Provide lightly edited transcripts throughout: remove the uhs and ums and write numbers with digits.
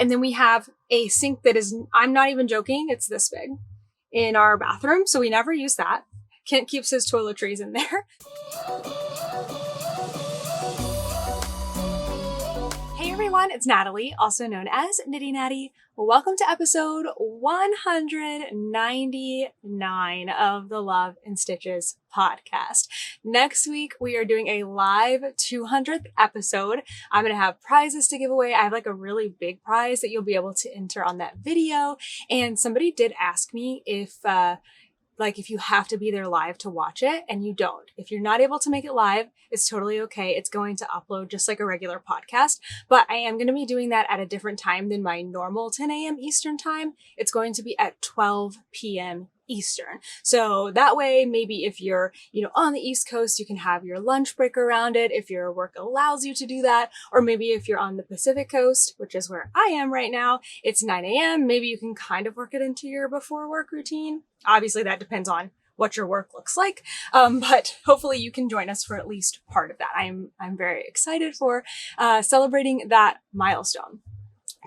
And then we have a sink that is, I'm not even joking, it's this big in our bathroom. So we never use that. Kent keeps his toiletries in there. Hey everyone, it's Natalie, also known as Knitty Natty. Welcome to episode 199 of the Love and Stitches podcast. Next week, we are doing a live 200th episode. I'm going to have prizes to give away. I have like a really big prize that you'll be able to enter on that video. And somebody did ask me if you have to be there live to watch it, and you don't. If you're not able to make it live, it's totally okay. It's going to upload just like a regular podcast, but I am going to be doing that at a different time than my normal 10 a.m. Eastern time. It's going to be at 12 p.m. Eastern. So that way, maybe if you're, on the East Coast, you can have your lunch break around it if your work allows you to do that. Or maybe if you're on the Pacific Coast, which is where I am right now, it's 9 a.m. Maybe you can kind of work it into your before work routine. Obviously, that depends on what your work looks like. But hopefully you can join us for at least part of that. I'm very excited for celebrating that milestone.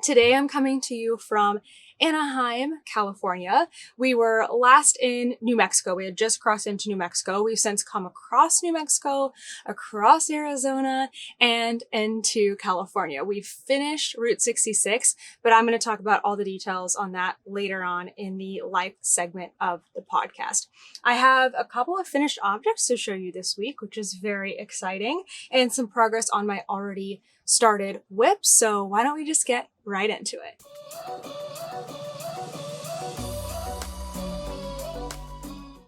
Today, I'm coming to you from Anaheim, California. We were last in New Mexico. We had just crossed into New Mexico. We've since come across New Mexico, across Arizona, and into California. We've finished Route 66, but I'm going to talk about all the details on that later on in the live segment of the podcast. I have a couple of finished objects to show you this week, which is very exciting, and some progress on my already started whip. So why don't we just get right into it?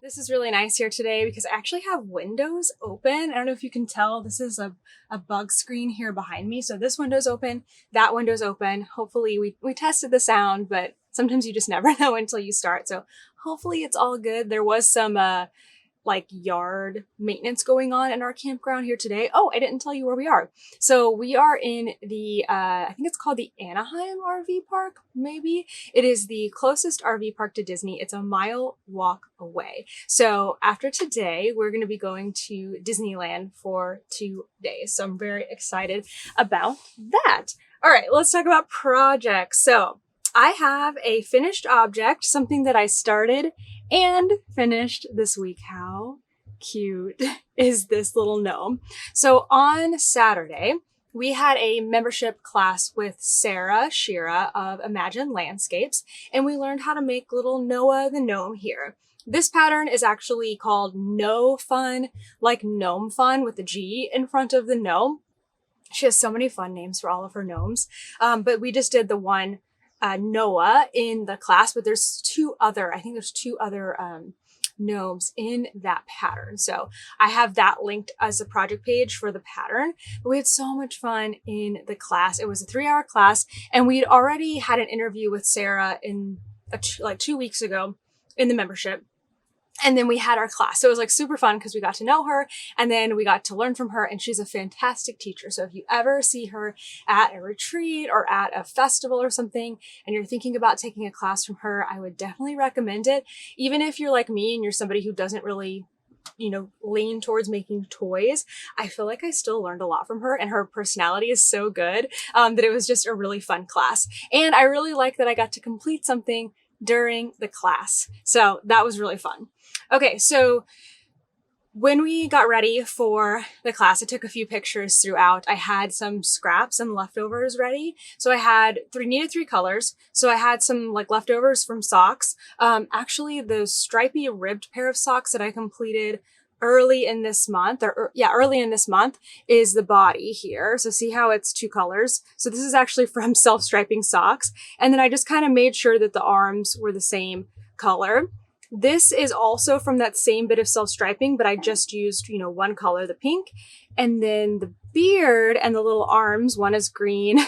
This is really nice here today because I actually have windows open. I don't know if you can tell, this is a bug screen here behind me. So this window's open, that window's open. Hopefully we tested the sound, but sometimes you just never know until you start. So hopefully it's all good. There was some yard maintenance going on in our campground here today. Oh, I didn't tell you where we are. So we are in the, I think it's called the Anaheim RV Park, maybe. It is the closest RV park to Disney. It's a mile walk away. So after today, we're going to be going to Disneyland for 2 days. So I'm very excited about that. All right, let's talk about projects. So I have a finished object, something that I started and finished this week. How cute is this little gnome? So on Saturday, we had a membership class with Sarah Shira of Imagine Landscapes, and we learned how to make little Noah the gnome here. This pattern is actually called No Fun, like Gnome Fun with the G in front of the gnome. She has so many fun names for all of her gnomes, but we just did the one Noah in the class, but there's two other gnomes in that pattern. So I have that linked as a project page for the pattern. But we had so much fun in the class. It was a 3-hour class, and we'd already had an interview with Sarah in 2 weeks ago in the membership. And then we had our class. So it was super fun because we got to know her and then we got to learn from her, and she's a fantastic teacher. So if you ever see her at a retreat or at a festival or something and you're thinking about taking a class from her, I would definitely recommend it. Even if you're like me and you're somebody who doesn't really lean towards making toys, I feel like I still learned a lot from her, and her personality is so good that it was just a really fun class. And I really like that I got to complete something during the class. So that was really fun. Okay, so when we got ready for the class, I took a few pictures throughout. I had some scraps and leftovers ready. So I had needed 3 colors. So I had some leftovers from socks. Actually, the stripy ribbed pair of socks that I completed early in this month is the body here. So see how it's 2 colors. So this is actually from self-striping socks. And then I just kind of made sure that the arms were the same color. This is also from that same bit of self-striping, but I just used, one color, the pink. And then the beard and the little arms, one is green,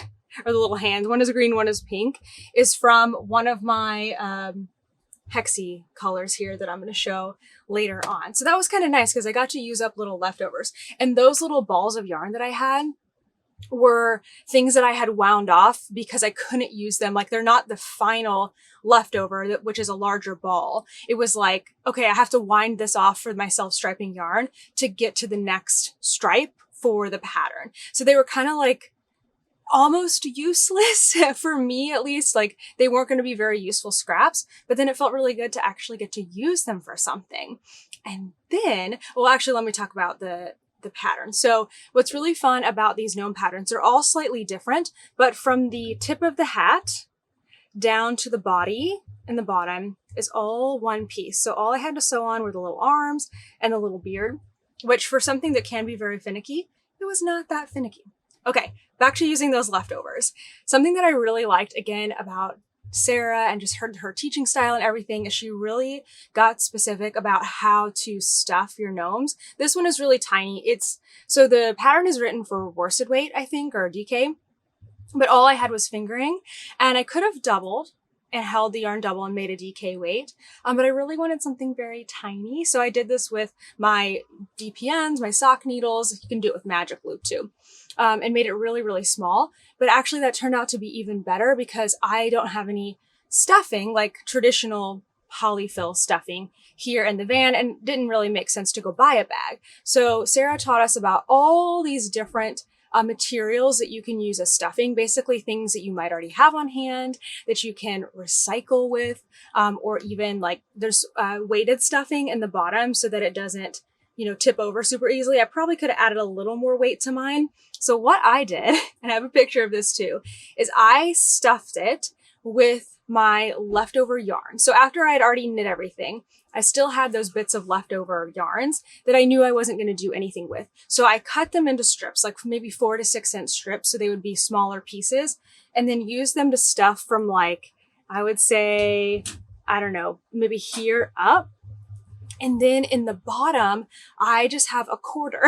or the little hands, one is green, one is pink, is from one of my Hexie colors here that I'm going to show later on. So that was kind of nice because I got to use up little leftovers. And those little balls of yarn that I had were things that I had wound off because I couldn't use them. They're not the final leftover, which is a larger ball. It was okay, I have to wind this off for my self-striping yarn to get to the next stripe for the pattern. So they were kind of almost useless for me, at least. Like, they weren't going to be very useful scraps, but then it felt really good to actually get to use them for something. And then, well, actually, let me talk about the pattern. So what's really fun about these gnome patterns, they're all slightly different, but from the tip of the hat down to the body and the bottom is all one piece. So all I had to sew on were the little arms and the little beard, which for something that can be very finicky, it was not that finicky. Okay, back to using those leftovers. Something that I really liked, again, about Sarah and just her teaching style and everything, is she really got specific about how to stuff your gnomes. This one is really tiny. So the pattern is written for worsted weight, I think, or DK, but all I had was fingering, and I could have doubled and held the yarn double and made a DK weight, but I really wanted something very tiny. So I did this with my DPNs, my sock needles. You can do it with magic loop too. And made it really, really small. But actually that turned out to be even better because I don't have any stuffing, like traditional polyfill stuffing here in the van, and didn't really make sense to go buy a bag. So Sarah taught us about all these different materials that you can use as stuffing, basically things that you might already have on hand that you can recycle with, or even like there's weighted stuffing in the bottom so that it doesn't, tip over super easily. I probably could have added a little more weight to mine. So what I did, and I have a picture of this too, is I stuffed it with my leftover yarn. So after I had already knit everything, I still had those bits of leftover yarns that I knew I wasn't going to do anything with. So I cut them into strips, like maybe 4 to 6 inch strips, so they would be smaller pieces, and then use them to stuff from, like, I would say, I don't know, maybe here up. And then in the bottom, I just have a quarter.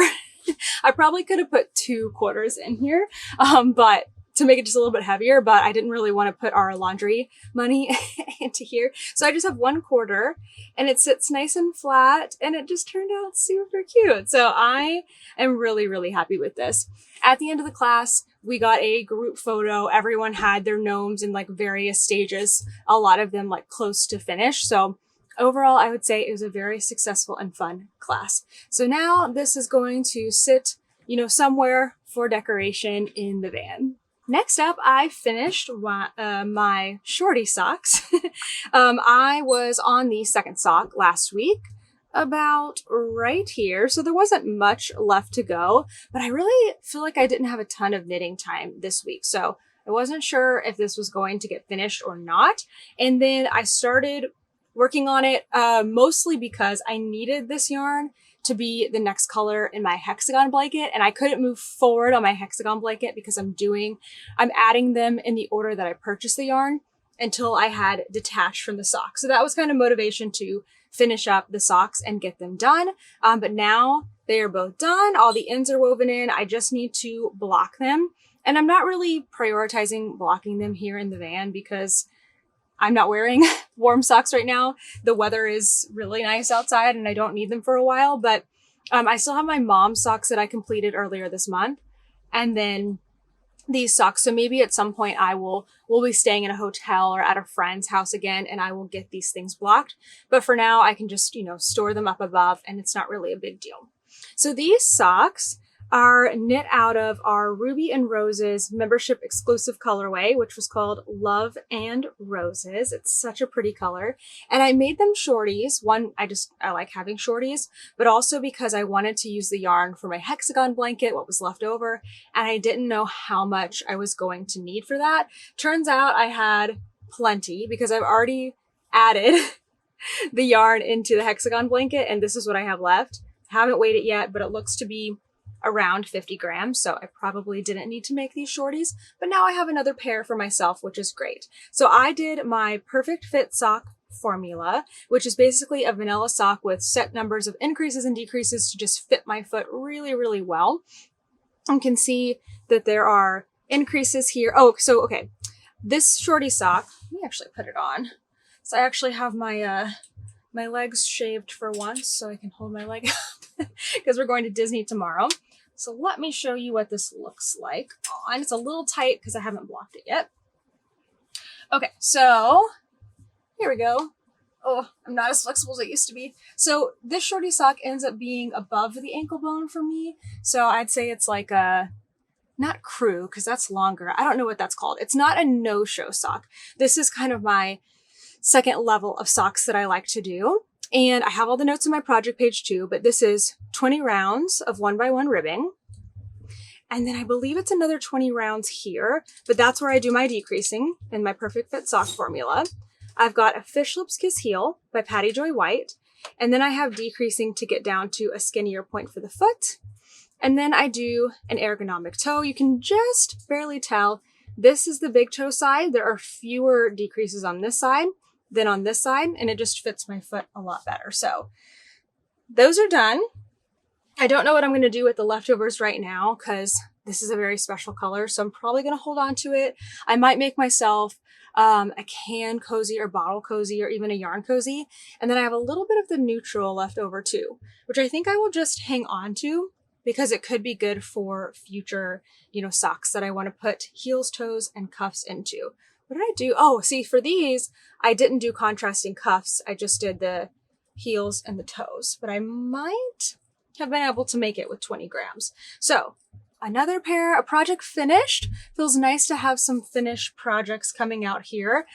I probably could have put 2 quarters in here, but to make it just a little bit heavier, but I didn't really want to put our laundry money into here. So I just have 1 quarter, and it sits nice and flat, and it just turned out super cute. So I am really, really happy with this. At the end of the class, we got a group photo. Everyone had their gnomes in like various stages, a lot of them like close to finish. So overall, I would say it was a very successful and fun class. So now this is going to sit, somewhere for decoration in the van. Next up, I finished my shorty socks. I was on the second sock last week, about right here. So there wasn't much left to go, but I really feel like I didn't have a ton of knitting time this week. So I wasn't sure if this was going to get finished or not. And then I started working on it mostly because I needed this yarn to be the next color in my hexagon blanket, and I couldn't move forward on my hexagon blanket because I'm adding them in the order that I purchased the yarn until I had detached from the sock. So that was kind of motivation to finish up the socks and get them done. But now they are both done. All the ends are woven in. I just need to block them. And I'm not really prioritizing blocking them here in the van because I'm not wearing warm socks right now. The weather is really nice outside and I don't need them for a while, but I still have my mom's socks that I completed earlier this month. And then these socks. So maybe at some point we'll be staying in a hotel or at a friend's house again, and I will get these things blocked. But for now, I can just, store them up above, and it's not really a big deal. So these socks are knit out of our Ruby and Roses membership exclusive colorway, which was called Love and Roses. It's such a pretty color. And I made them shorties. One, I like having shorties, but also because I wanted to use the yarn for my hexagon blanket, what was left over, and I didn't know how much I was going to need for that. Turns out I had plenty because I've already added the yarn into the hexagon blanket, and this is what I have left. Haven't weighed it yet, but it looks to be around 50 grams. So I probably didn't need to make these shorties, but now I have another pair for myself, which is great. So I did my perfect fit sock formula, which is basically a vanilla sock with set numbers of increases and decreases to just fit my foot really, really well. You can see that there are increases here. Oh, so, okay. This shorty sock, let me actually put it on. So I actually have my, my legs shaved for once so I can hold my leg up because we're going to Disney tomorrow. So let me show you what this looks like on. It's a little tight because I haven't blocked it yet. Okay, so here we go. Oh, I'm not as flexible as I used to be. So this shorty sock ends up being above the ankle bone for me. So I'd say it's like a not crew, because that's longer. I don't know what that's called. It's not a no-show sock. This is kind of my second level of socks that I like to do. And I have all the notes on my project page too, but this is 20 rounds of 1x1 ribbing. And then I believe it's another 20 rounds here, but that's where I do my decreasing in my perfect fit sock formula. I've got a Fish Lips Kiss Heel by Patty Joy White. And then I have decreasing to get down to a skinnier point for the foot. And then I do an ergonomic toe. You can just barely tell. This is the big toe side. There are fewer decreases on this side than on this side, and it just fits my foot a lot better. So those are done. I don't know what I'm going to do with the leftovers right now because this is a very special color, so I'm probably going to hold on to it. I might make myself a can cozy or bottle cozy or even a yarn cozy. And then I have a little bit of the neutral left over too, which I think I will just hang on to because it could be good for future, socks that I want to put heels, toes, and cuffs into. What did I do? Oh, see, for these, I didn't do contrasting cuffs. I just did the heels and the toes, but I might have been able to make it with 20 grams. So another pair, a project finished. Feels nice to have some finished projects coming out here,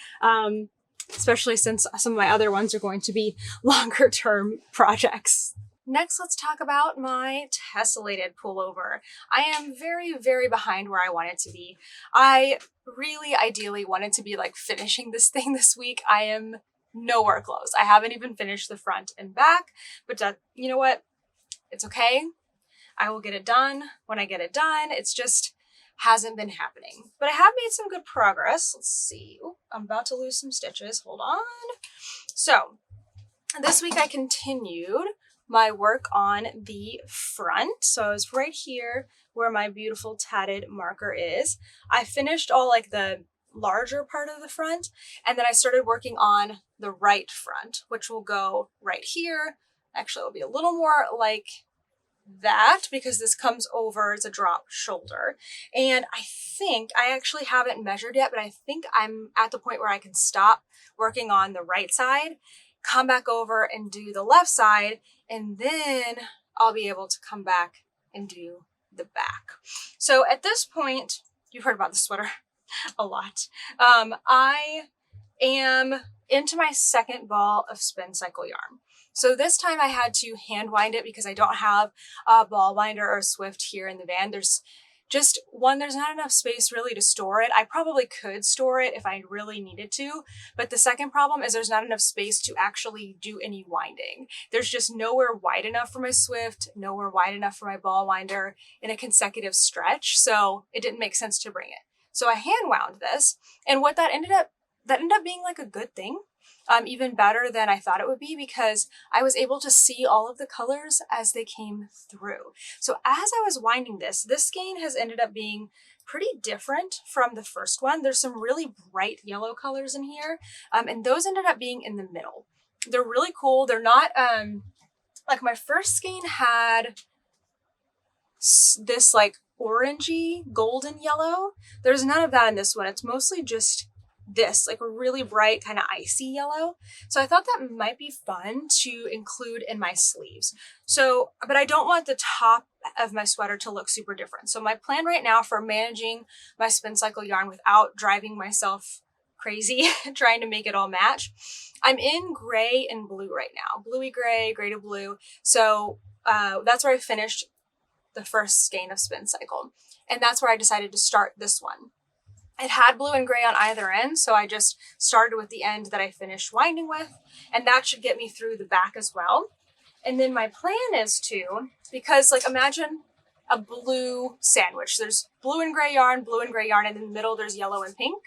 especially since some of my other ones are going to be longer term projects. Next, let's talk about my tessellated pullover. I am very, very behind where I want it to be. I really ideally wanted to be like finishing this thing this week. I am nowhere close. I haven't even finished the front and back, but you know what? It's okay. I will get it done when I get it done. It's just hasn't been happening, but I have made some good progress. Let's see. Ooh, I'm about to lose some stitches. Hold on. So this week I continued my work on the front. So I was right here where my beautiful tatted marker is. I finished all like the larger part of the front, and then I started working on the right front, which will go right here. Actually, it'll be a little more like that because this comes over as a drop shoulder. And I think, I actually haven't measured yet, but I think I'm at the point where I can stop working on the right side, come back over and do the left side, and then I'll be able to come back and do the back. So at this point, you've heard about the sweater a lot. I am into my second ball of spin cycle yarn. So this time I had to hand wind it because I don't have a ball winder or a Swift here in the van. There's just one, there's not enough space really to store it. I probably could store it if I really needed to, but the second problem is there's not enough space to actually do any winding. There's just nowhere wide enough for my Swift, nowhere wide enough for my ball winder in a consecutive stretch, so it didn't make sense to bring it. So I hand wound this, and what that ended up being like a good thing. Even better than I thought it would be because I was able to see all of the colors as they came through. So as I was winding this skein has ended up being pretty different from the first one. There's some really bright yellow colors in here, and those ended up being in the middle. They're really cool. They're not, like my first skein had this like orangey golden yellow. There's none of that in this one. It's mostly just this like a really bright kind of icy yellow. So I thought that might be fun to include in my sleeves. So, but I don't want the top of my sweater to look super different. So my plan right now for managing my spin cycle yarn without driving myself crazy trying to make it all match, I'm in gray and blue right now. Bluey gray, gray to blue. So that's where I finished the first skein of spin cycle. And that's where I decided to start this one. It had blue and gray on either end, so I just started with the end that I finished winding with, and that should get me through the back as well. And then my plan is to, because like imagine a blue sandwich. There's blue and gray yarn, and in the middle there's yellow and pink.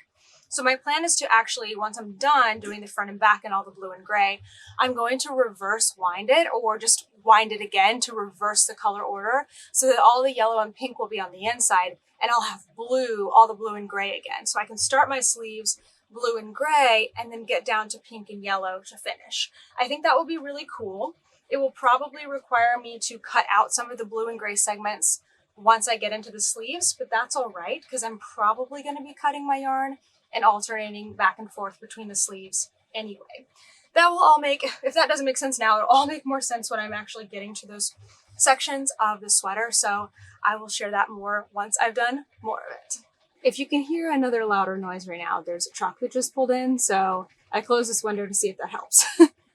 So my plan is to actually, once I'm done doing the front and back and all the blue and gray, I'm going to reverse wind it or just wind it again to reverse the color order so that all the yellow and pink will be on the inside and I'll have blue, all the blue and gray again. So I can start my sleeves blue and gray and then get down to pink and yellow to finish. I think that will be really cool. It will probably require me to cut out some of the blue and gray segments once I get into the sleeves, but that's all right because I'm probably going to be cutting my yarn and alternating back and forth between the sleeves anyway. That will all make, if that doesn't make sense now, it'll all make more sense when I'm actually getting to those sections of the sweater, so I will share that more once I've done more of it. If you can hear another louder noise right now, there's a truck that just pulled in, so I closed this window to see if that helps.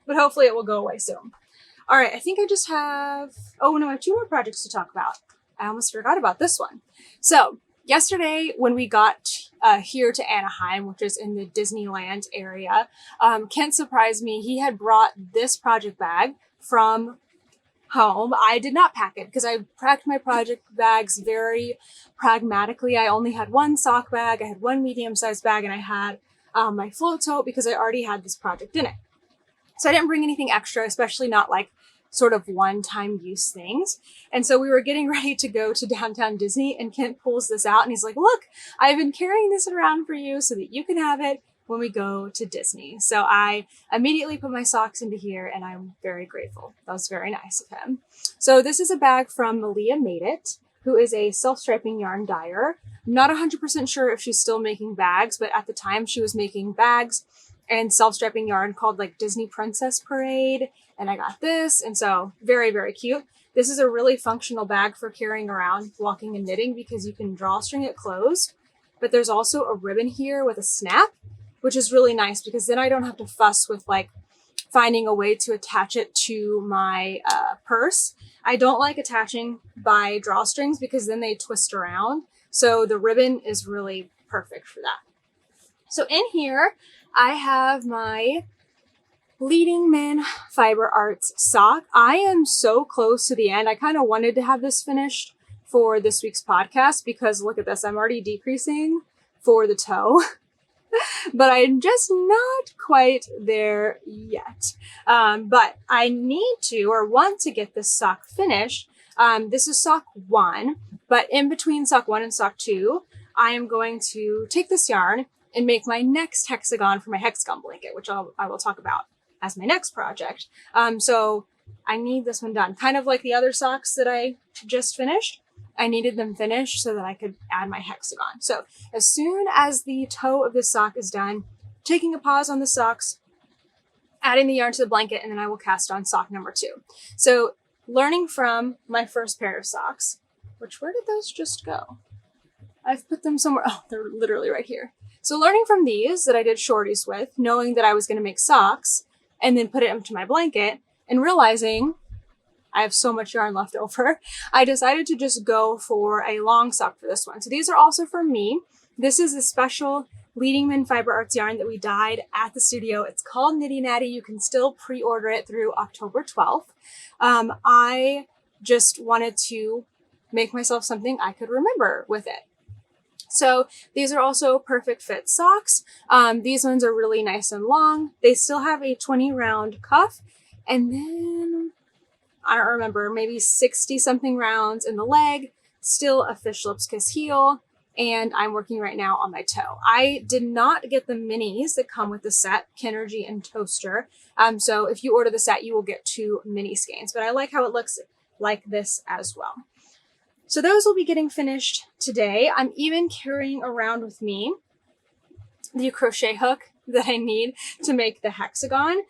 But hopefully it will go away soon. All right, I think I just have, oh no, I have 2 more projects to talk about. I almost forgot about this one. So yesterday when we got here to Anaheim, which is in the Disneyland area, Kent surprised me. He had brought this project bag from home. I did not pack it because I packed my project bags very pragmatically. I only had 1 sock bag, I had 1 medium-sized bag, and I had my float tote because I already had this project in it. So I didn't bring anything extra, especially not like sort of one-time use things. And so we were getting ready to go to downtown Disney, and Kent pulls this out and he's like, look, I've been carrying this around for you so that you can have it when we go to Disney. So I immediately put my socks into here, and I'm very grateful. That was very nice of him. So this is a bag from Malia Made It, who is a self-striping yarn dyer. I'm not 100% sure if she's still making bags, but at the time she was making bags and self-striping yarn called like Disney Princess Parade. And I got this, and so very, very cute. This is a really functional bag for carrying around, walking and knitting, because you can drawstring it closed, but there's also a ribbon here with a snap, which is really nice because then I don't have to fuss with like finding a way to attach it to my purse. I don't like attaching by drawstrings because then they twist around. So the ribbon is really perfect for that. So in here, I have my Leading Men Fiber Arts sock. I am so close to the end. I kind of wanted to have this finished for this week's podcast because look at this, I'm already decreasing for the toe. But I'm just not quite there yet. But I need to or want to get this sock finished. This is sock 1, but in between sock 1 and sock 2, I am going to take this yarn and make my next hexagon for my hexagon blanket, which I will talk about as my next project. So I need this one done. Kind of like the other socks that I just finished. I needed them finished so that I could add my hexagon. So as soon as the toe of this sock is done, taking a pause on the socks, adding the yarn to the blanket, and then I will cast on sock number 2. So learning from my first pair of socks, which where did those just go? I've put them somewhere. Oh, they're literally right here. So learning from these that I did shorties with, knowing that I was going to make socks and then put it into my blanket, and realizing I have so much yarn left over, I decided to just go for a long sock for this one. So these are also for me. This is a special Leading Men Fiber Arts yarn that we dyed at the studio. It's called Knitty Natty. You can still pre-order it through October 12th. I just wanted to make myself something I could remember with it. So these are also perfect fit socks. These ones are really nice and long. They still have a 20 round cuff, and then I don't remember, maybe 60 something rounds in the leg, still a fish lips kiss heel, and I'm working right now on my toe. I did not get the minis that come with the set, Kinergy and Toaster. So if you order the set, you will get 2 mini skeins, but I like how it looks like this as well. So those will be getting finished today. I'm even carrying around with me the crochet hook that I need to make the hexagon.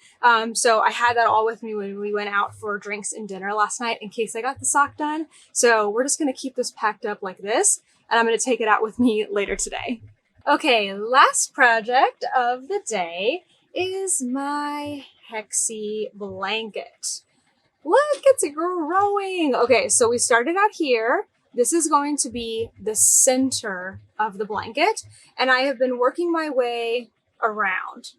So I had that all with me when we went out for drinks and dinner last night in case I got the sock done. So we're just going to keep this packed up like this, and I'm going to take it out with me later today. Okay, last project of the day is my Hexie blanket. Look, it's growing. Okay, so we started out here. This is going to be the center of the blanket, and I have been working my way around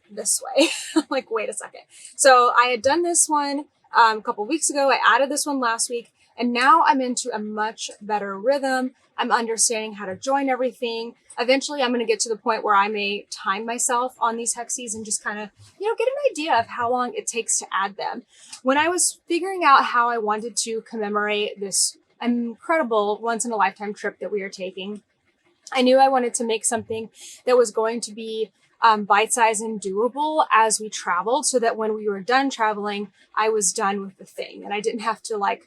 this way. Like, wait a second. So I had done this one a couple weeks ago. I added this one last week, and now I'm into a much better rhythm. I'm understanding how to join everything. Eventually, I'm going to get to the point where I may time myself on these hexies and just kind of, get an idea of how long it takes to add them. When I was figuring out how I wanted to commemorate this incredible once-in-a-lifetime trip that we are taking, I knew I wanted to make something that was going to be bite-sized and doable as we traveled, so that when we were done traveling, I was done with the thing and I didn't have to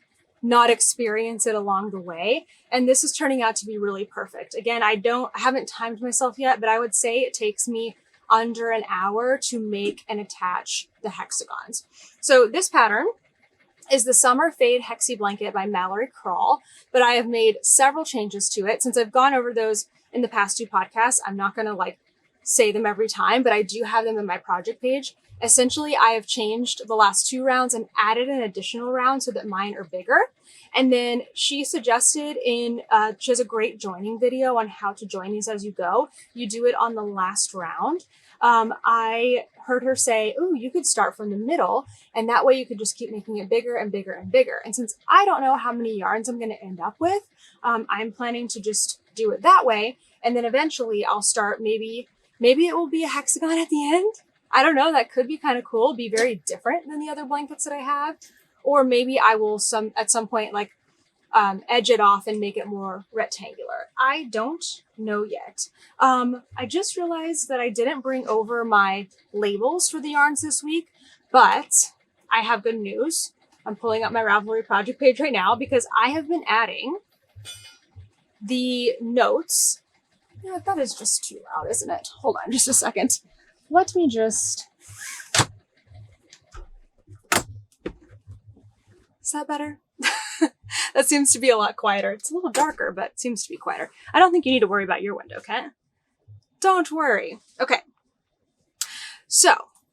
not experience it along the way. And this is turning out to be really perfect. Again, I haven't timed myself yet, but I would say it takes me under an hour to make and attach the hexagons. So this pattern is the Summer Fade Hexie Blanket by Mallory Crawl, but I have made several changes to it. Since I've gone over those in the past 2 podcasts, I'm not going to like say them every time, but I do have them in my project page. Essentially, I have changed the last 2 rounds and added an additional round so that mine are bigger. And then she suggested she has a great joining video on how to join these as you go. You do it on the last round. I heard her say, "Oh, you could start from the middle, and that way you could just keep making it bigger and bigger and bigger." And since I don't know how many yarns I'm going to end up with, I'm planning to just do it that way. And then eventually I'll start, maybe it will be a hexagon at the end. I don't know. That could be kind of cool. Be very different than the other blankets that I have. Or maybe I will at some point like edge it off and make it more rectangular. I don't know yet. I just realized that I didn't bring over my labels for the yarns this week, but I have good news. I'm pulling up my Ravelry project page right now because I have been adding the notes. Yeah, that is just too loud, isn't it? Hold on just a second. Let me just... Is that better? That seems to be a lot quieter. It's a little darker, but it seems to be quieter. I don't think you need to worry about your window, okay? Don't worry. Okay. So,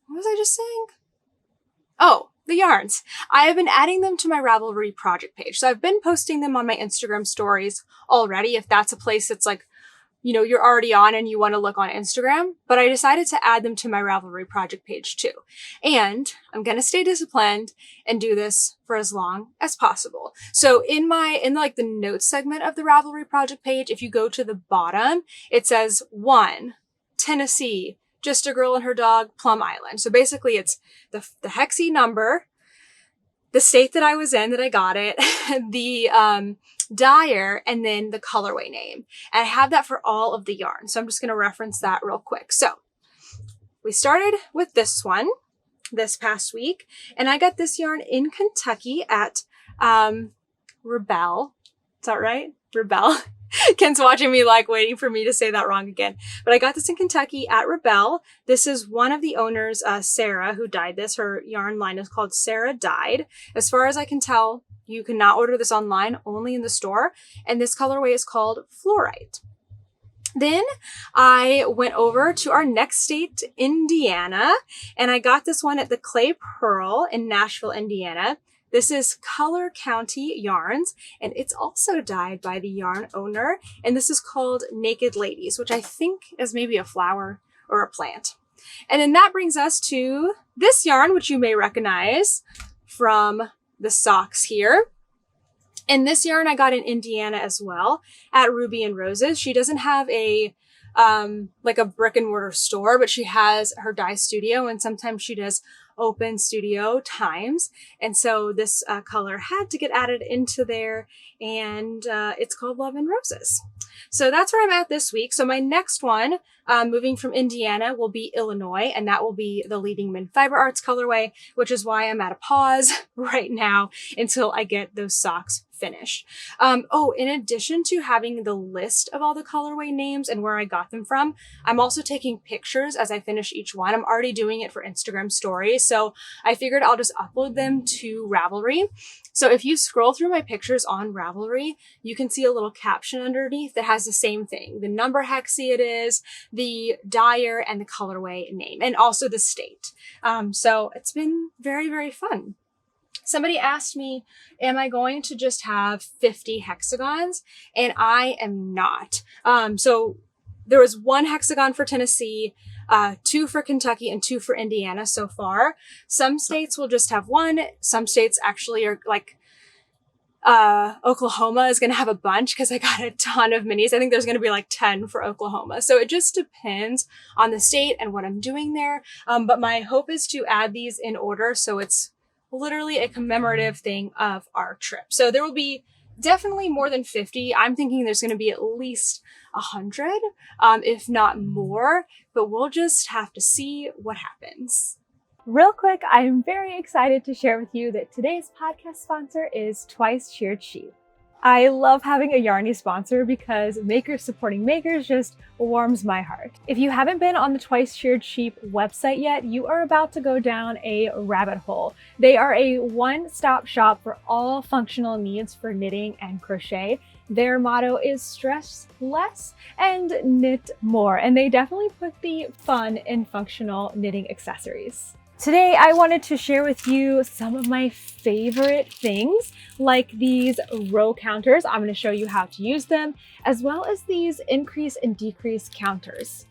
what was I just saying? Oh, the yarns. I have been adding them to my Ravelry project page. So I've been posting them on my Instagram stories already, if that's a place that's like, you know, you're already on and you want to look on Instagram, but I decided to add them to my Ravelry project page too. And I'm going to stay disciplined and do this for as long as possible. So in like the notes segment of the Ravelry project page, if you go to the bottom, it says 1, Tennessee, just a girl and her dog, Plum Island. So basically it's the Hexie number, the state that I was in, that I got it, the dyer, and then the colorway name. And I have that for all of the yarns. So I'm just going to reference that real quick. So we started with this one this past week, and I got this yarn in Kentucky at Rebel. Is that right? Rebel. Ken's watching me like waiting for me to say that wrong again. But I got this in Kentucky at Rebel. This is one of the owners, Sarah, who dyed this. Her yarn line is called Sarah Dyed. As far as I can tell, you cannot order this online, only in the store. And this colorway is called Fluorite. Then I went over to our next state, Indiana, and I got this one at the Clay Pearl in Nashville, Indiana. This is Color County Yarns, and it's also dyed by the yarn owner. And this is called Naked Ladies, which I think is maybe a flower or a plant. And then that brings us to this yarn, which you may recognize from the socks here. And this yarn I got in Indiana as well at Ruby and Roses. She doesn't have a like a brick and mortar store, but she has her dye studio, and sometimes she does open studio times. And so this color had to get added into there, and it's called Love and Roses. So that's where I'm at this week. So my next one, moving from Indiana, will be Illinois, and that will be the Leading Men Fiber Arts colorway, which is why I'm at a pause right now until I get those socks finished. In addition to having the list of all the colorway names and where I got them from, I'm also taking pictures as I finish each one. I'm already doing it for Instagram stories, so I figured I'll just upload them to Ravelry. So if you scroll through my pictures on Ravelry, you can see a little caption underneath that has the same thing: the number hexie it is, the dyer, and the colorway name, and also the state. So it's been very, very fun. Somebody asked me, am I going to just have 50 hexagons? And I am not. So there was 1 hexagon for Tennessee, 2 for Kentucky, and 2 for Indiana so far. Some states will just have 1. Some states actually are like, Oklahoma is going to have a bunch because I got a ton of minis. I think there's going to be like 10 for Oklahoma. So it just depends on the state and what I'm doing there. But my hope is to add these in order, so it's literally a commemorative thing of our trip. So there will be definitely more than 50. I'm thinking there's going to be at least 100, if not more, but we'll just have to see what happens. Real quick, I'm very excited to share with you that today's podcast sponsor is Twice Sheared Sheep. I love having a Yarny sponsor because makers supporting makers just warms my heart. If you haven't been on the Twice Sheared Sheep website yet, you are about to go down a rabbit hole. They are a one-stop shop for all functional needs for knitting and crochet. Their motto is stress less and knit more, and they definitely put the fun in functional knitting accessories. Today, I wanted to share with you some of my favorite things, like these row counters. I'm going to show you how to use them, as well as these increase and decrease counters.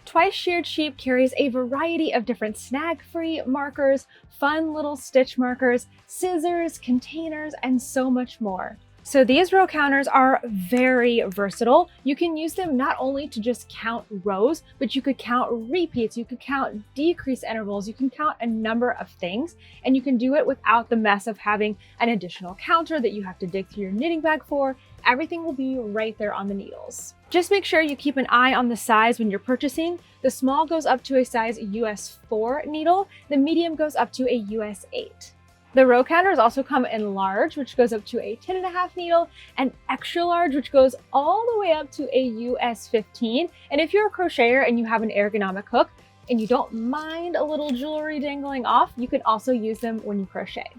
Twice Sheared Sheep carries a variety of different snag-free markers, fun little stitch markers, scissors, containers, and so much more. So these row counters are very versatile. You can use them not only to just count rows, but you could count repeats, you could count decrease intervals, you can count a number of things, and you can do it without the mess of having an additional counter that you have to dig through your knitting bag for. Everything will be right there on the needles. Just make sure you keep an eye on the size when you're purchasing. The small goes up to a size US 4 needle, the medium goes up to a US 8. The row counters also come in large, which goes up to a 10.5 needle, and extra large, which goes all the way up to a US 15. And if you're a crocheter and you have an ergonomic hook and you don't mind a little jewelry dangling off, you can also use them when you crochet.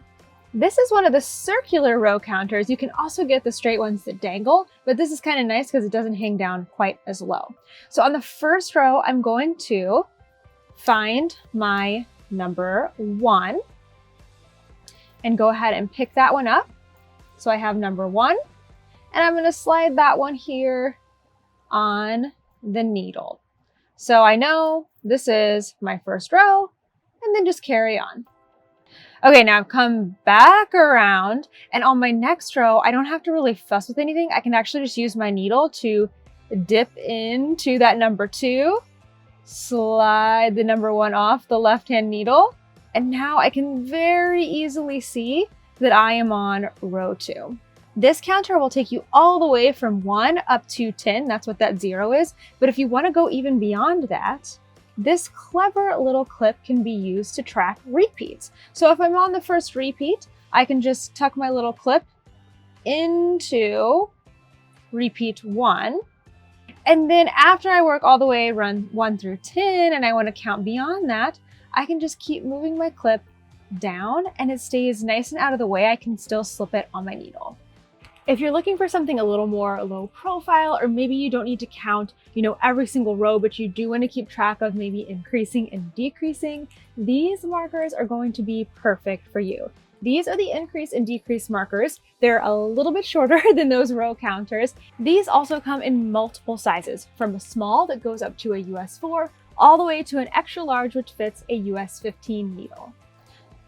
This is one of the circular row counters. You can also get the straight ones that dangle, but this is kind of nice because it doesn't hang down quite as low. So on the first row, I'm going to find my number 1. And go ahead and pick that one up. So I have number 1, and I'm going to slide that one here on the needle. So I know this is my first row, and then just carry on. Okay, now I've come back around, and on my next row, I don't have to really fuss with anything. I can actually just use my needle to dip into that number 2, slide the number 1 off the left-hand needle, and now I can very easily see that I am on row 2. This counter will take you all the way from 1 up to 10. That's what that 0 is. But if you want to go even beyond that, this clever little clip can be used to track repeats. So if I'm on the first repeat, I can just tuck my little clip into repeat 1. And then after I work all the way run 1 through 10, and I want to count beyond that, I can just keep moving my clip down and it stays nice and out of the way. I can still slip it on my needle. If you're looking for something a little more low profile, or maybe you don't need to count, every single row, but you do want to keep track of maybe increasing and decreasing, these markers are going to be perfect for you. These are the increase and decrease markers. They're a little bit shorter than those row counters. These also come in multiple sizes, from a small that goes up to a US 4, all the way to an extra large, which fits a US 15 needle.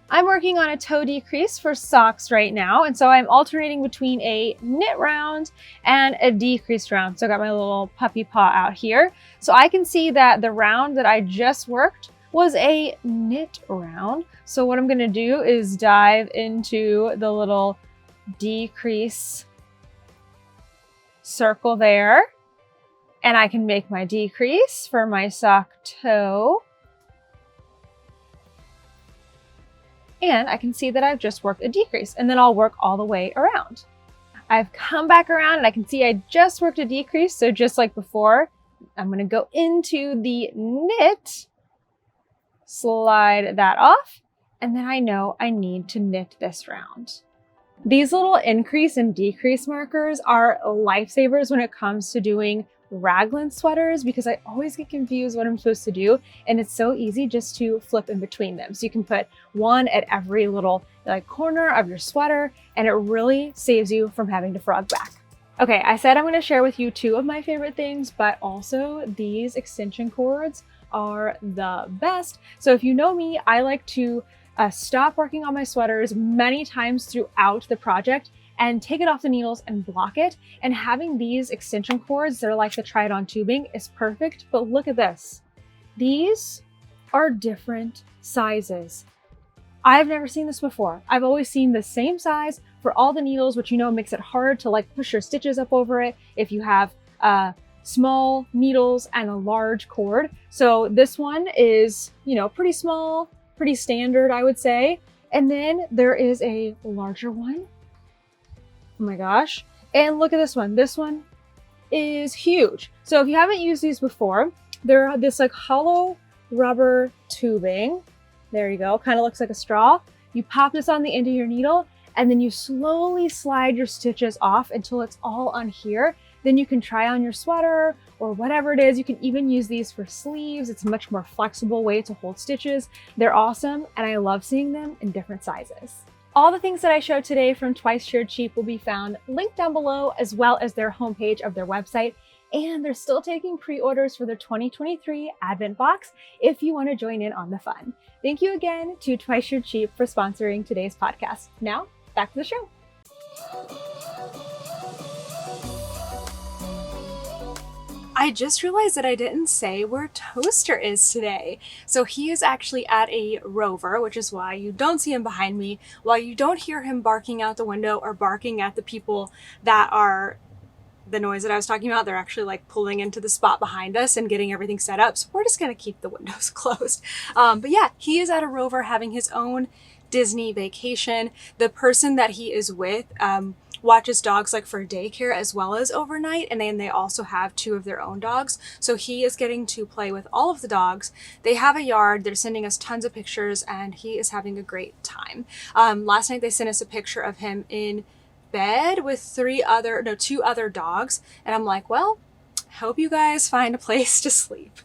I'm working on a toe decrease for socks right now, and so I'm alternating between a knit round and a decrease round. So I got my little puppy paw out here. So I can see that the round that I just worked was a knit round. So what I'm gonna do is dive into the little decrease circle there. And I can make my decrease for my sock toe. And I can see that I've just worked a decrease, and then I'll work all the way around. I've come back around and I can see I just worked a decrease. So just like before, I'm gonna go into the knit, slide that off, and then I know I need to knit this round. These little increase and decrease markers are lifesavers when it comes to doing raglan sweaters, because I always get confused what I'm supposed to do, and it's so easy just to flip in between them. So you can put one at every little corner of your sweater, and it really saves you from having to frog back. Okay, I said I'm going to share with you 2 of my favorite things, but also these extension cords are the best. So if you know me, I like to stop working on my sweaters many times throughout the project and take it off the needles and block it. And having these extension cords that are like the Try It On tubing is perfect. But look at this. These are different sizes. I've never seen this before. I've always seen the same size for all the needles, which makes it hard to push your stitches up over it if you have small needles and a large cord. So this one is, pretty small, pretty standard, I would say. And then there is a larger one. Oh my gosh. And look at this one. This one is huge. So if you haven't used these before, they're this like hollow rubber tubing. There you go. Kind of looks like a straw. You pop this on the end of your needle and then you slowly slide your stitches off until it's all on here. Then you can try on your sweater or whatever it is. You can even use these for sleeves. It's a much more flexible way to hold stitches. They're awesome and I love seeing them in different sizes. All the things that I showed today from Twice Sheared Sheep will be found linked down below, as well as their homepage of their website. And they're still taking pre-orders for their 2023 Advent box if you want to join in on the fun. Thank you again to Twice Sheared Sheep for sponsoring today's podcast. Now, back to the show. I just realized that I didn't say where Toaster is today. So he is actually at a rover, which is why you don't see him behind me, while you don't hear him barking out the window or barking at the people that are the noise that I was talking about. They're actually like pulling into the spot behind us and getting everything set up. So we're just gonna keep the windows closed. But yeah, he is at a rover having his own Disney vacation. The person that he is with watches dogs like for daycare as well as overnight, and then they also have 2 of their own dogs. So he is getting to play with all of the dogs. They have a yard. They're sending us tons of pictures and he is having a great time. Last night they sent us a picture of him in bed with 2 other dogs, and I'm like, well, hope you guys find a place to sleep.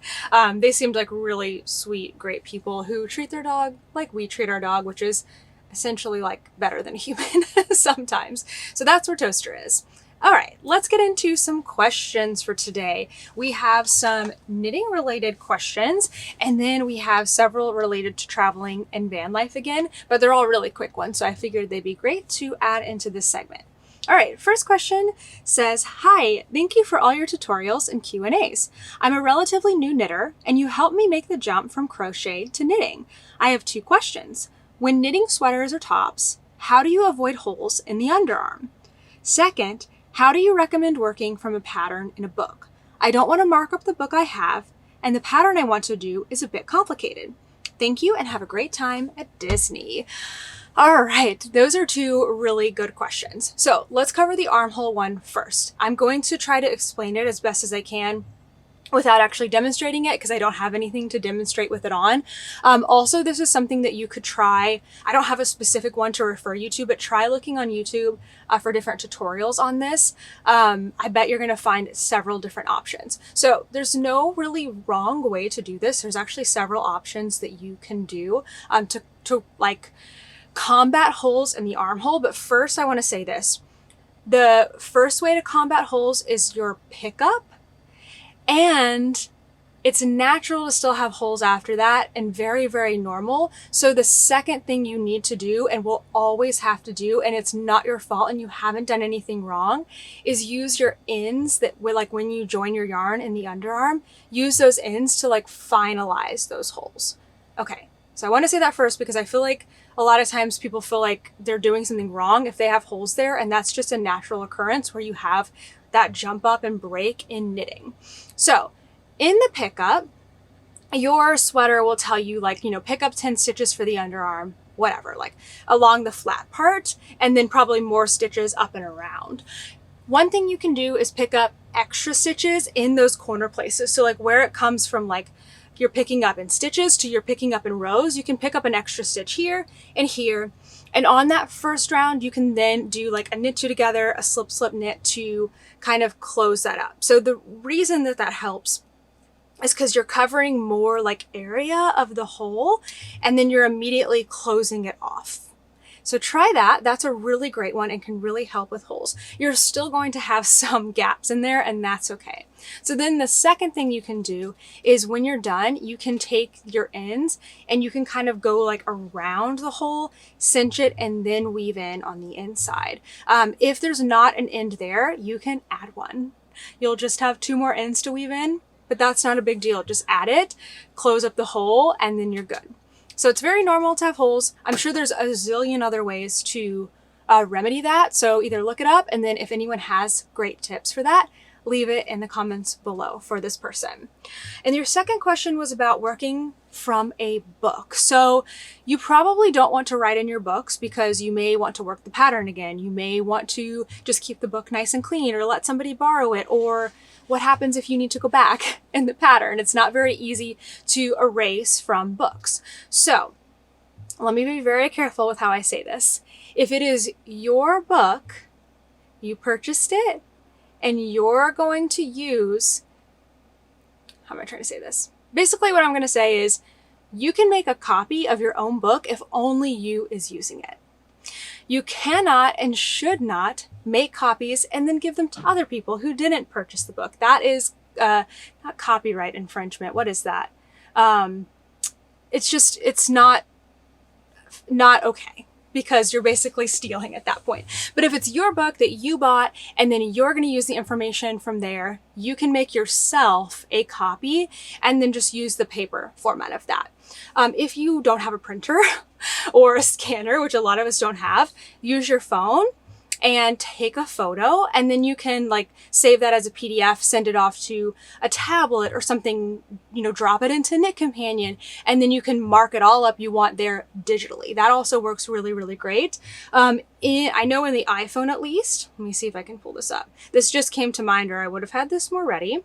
They seemed like really sweet, great people who treat their dog like we treat our dog, which is essentially like better than a human sometimes. So that's where Toaster is. All right, let's get into some questions for today. We have some knitting related questions, and then we have several related to traveling and van life again, but they're all really quick ones. So I figured they'd be great to add into this segment. All right, first question says, hi, thank you for all your tutorials and Q&As. I'm a relatively new knitter and you helped me make the jump from crochet to knitting. I have 2 questions. When knitting sweaters or tops, how do you avoid holes in the underarm? Second, how do you recommend working from a pattern in a book? I don't want to mark up the book I have, and the pattern I want to do is a bit complicated. Thank you and have a great time at Disney. All right, those are 2 really good questions. So let's cover the armhole one first. I'm going to try to explain it as best as I can without actually demonstrating it because I don't have anything to demonstrate with it on. Also, this is something that you could try. I don't have a specific one to refer you to, but try looking on YouTube for different tutorials on this. I bet you're gonna find several different options. So there's no really wrong way to do this. There's actually several options that you can do to like combat holes in the armhole. But first I wanna say this. The first way to combat holes is your pickup. And it's natural to still have holes after that and very, very normal. So the second thing you need to do and will always have to do, and it's not your fault and you haven't done anything wrong, is use your ends that will, like when you join your yarn in the underarm, use those ends to like finalize those holes. Okay, so I want to say that first because I feel like a lot of times people feel like they're doing something wrong if they have holes there, and that's just a natural occurrence where you have that jump up and break in knitting. So in the pickup, your sweater will tell you like, you know, pick up 10 stitches for the underarm, whatever, like along the flat part, and then probably more stitches up and around. One thing you can do is pick up extra stitches in those corner places. So like where it comes from, like you're picking up in stitches to you're picking up in rows, you can pick up an extra stitch here and here. And on that first round, you can then do like a knit 2 together, a slip slip knit to kind of close that up. So the reason that that helps is because you're covering more like area of the hole and then you're immediately closing it off. So try that. That's a really great one and can really help with holes. You're still going to have some gaps in there and that's okay. So then the second thing you can do is when you're done, you can take your ends and you can kind of go like around the hole, cinch it, and then weave in on the inside. If there's not an end there, you can add one. You'll just have 2 more ends to weave in, but that's not a big deal. Just add it, close up the hole, and then you're good. So it's very normal to have holes. I'm sure there's a zillion other ways to remedy that. So either look it up, and then if anyone has great tips for that, leave it in the comments below for this person. And your second question was about working from a book. So you probably don't want to write in your books because you may want to work the pattern again. You may want to just keep the book nice and clean or let somebody borrow it, or what happens if you need to go back in the pattern? It's not very easy to erase from books. So let me be very careful with how I say this. If it is your book, you purchased it, and you're going to use, how am I trying to say this? Basically what I'm going to say is you can make a copy of your own book if only you is using it. You cannot and should not make copies and then give them to other people who didn't purchase the book. That is not copyright infringement. What is that? It's not okay, because you're basically stealing at that point. But if it's your book that you bought and then you're going to use the information from there, you can make yourself a copy and then just use the paper format of that. If you don't have a printer or a scanner, which a lot of us don't have, use your phone and take a photo, and then you can like save that as a PDF, send it off to a tablet or something, drop it into Knit Companion, and then you can mark it all up you want there digitally. That also works really, really great. I know in the iPhone at least, let me see if I can pull this up. This just came to mind, or I would have had this more ready.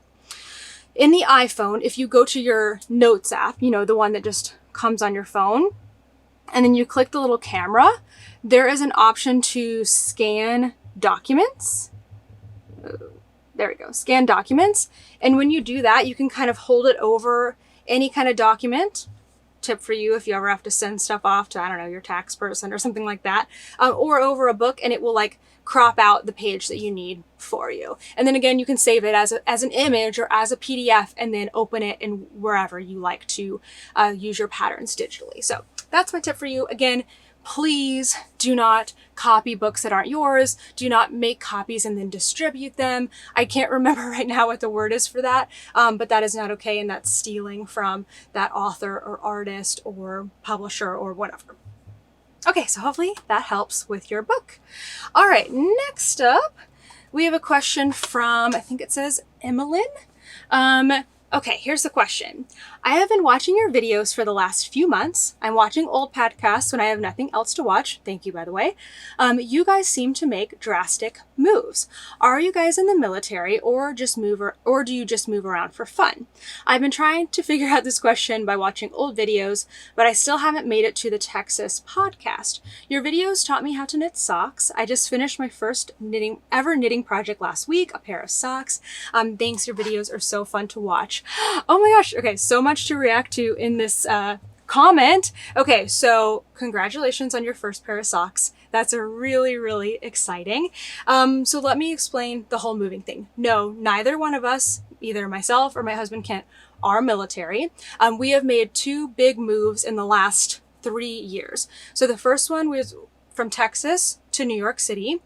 In the iPhone, if you go to your Notes app, the one that just comes on your phone, and then you click the little camera, there is an option to scan documents. There we go, scan documents. And when you do that, you can kind of hold it over any kind of document. Tip for you if you ever have to send stuff off to, I don't know, your tax person or something like that, or over a book, and it will like crop out the page that you need for you. And then again, you can save it as an image or as a PDF and then open it in wherever you like to use your patterns digitally. So that's my tip for you. Again, please do not copy books that aren't yours. Do not make copies and then distribute them. I can't remember right now what the word is for that, but that is not okay, and that's stealing from that author or artist or publisher or whatever. Okay, so hopefully that helps with your book. All right, next up, we have a question from, I think it says Emmeline. Okay, here's the question. I have been watching your videos for the last few months. I'm watching old podcasts when I have nothing else to watch. Thank you, by the way. You guys seem to make drastic moves. Are you guys in the military or do you just move around for fun? I've been trying to figure out this question by watching old videos, but I still haven't made it to the Texas podcast. Your videos taught me how to knit socks. I just finished my first knitting project last week, a pair of socks. Thanks, your videos are so fun to watch. Oh my gosh. Okay, so much to react to in this comment. Okay, so congratulations on your first pair of socks. That's a really, really exciting. So let me explain the whole moving thing. No, neither one of us, either myself or my husband Kent, are military. We have made two big moves in the last 3 years. So the first one was from Texas to New York City.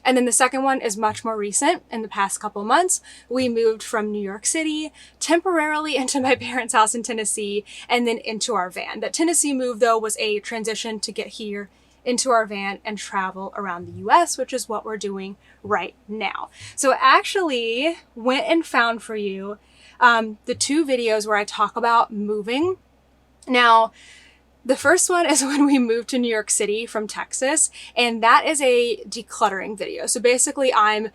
And then the second one is much more recent. In the past couple months, we moved from New York City temporarily into my parents' house in Tennessee and then into our van. That Tennessee move, though, was a transition to get here into our van and travel around the US, which is what we're doing right now. So I actually went and found for you the two videos where I talk about moving. Now, the first one is when we moved to New York City from Texas, and that is a decluttering video. So basically I'm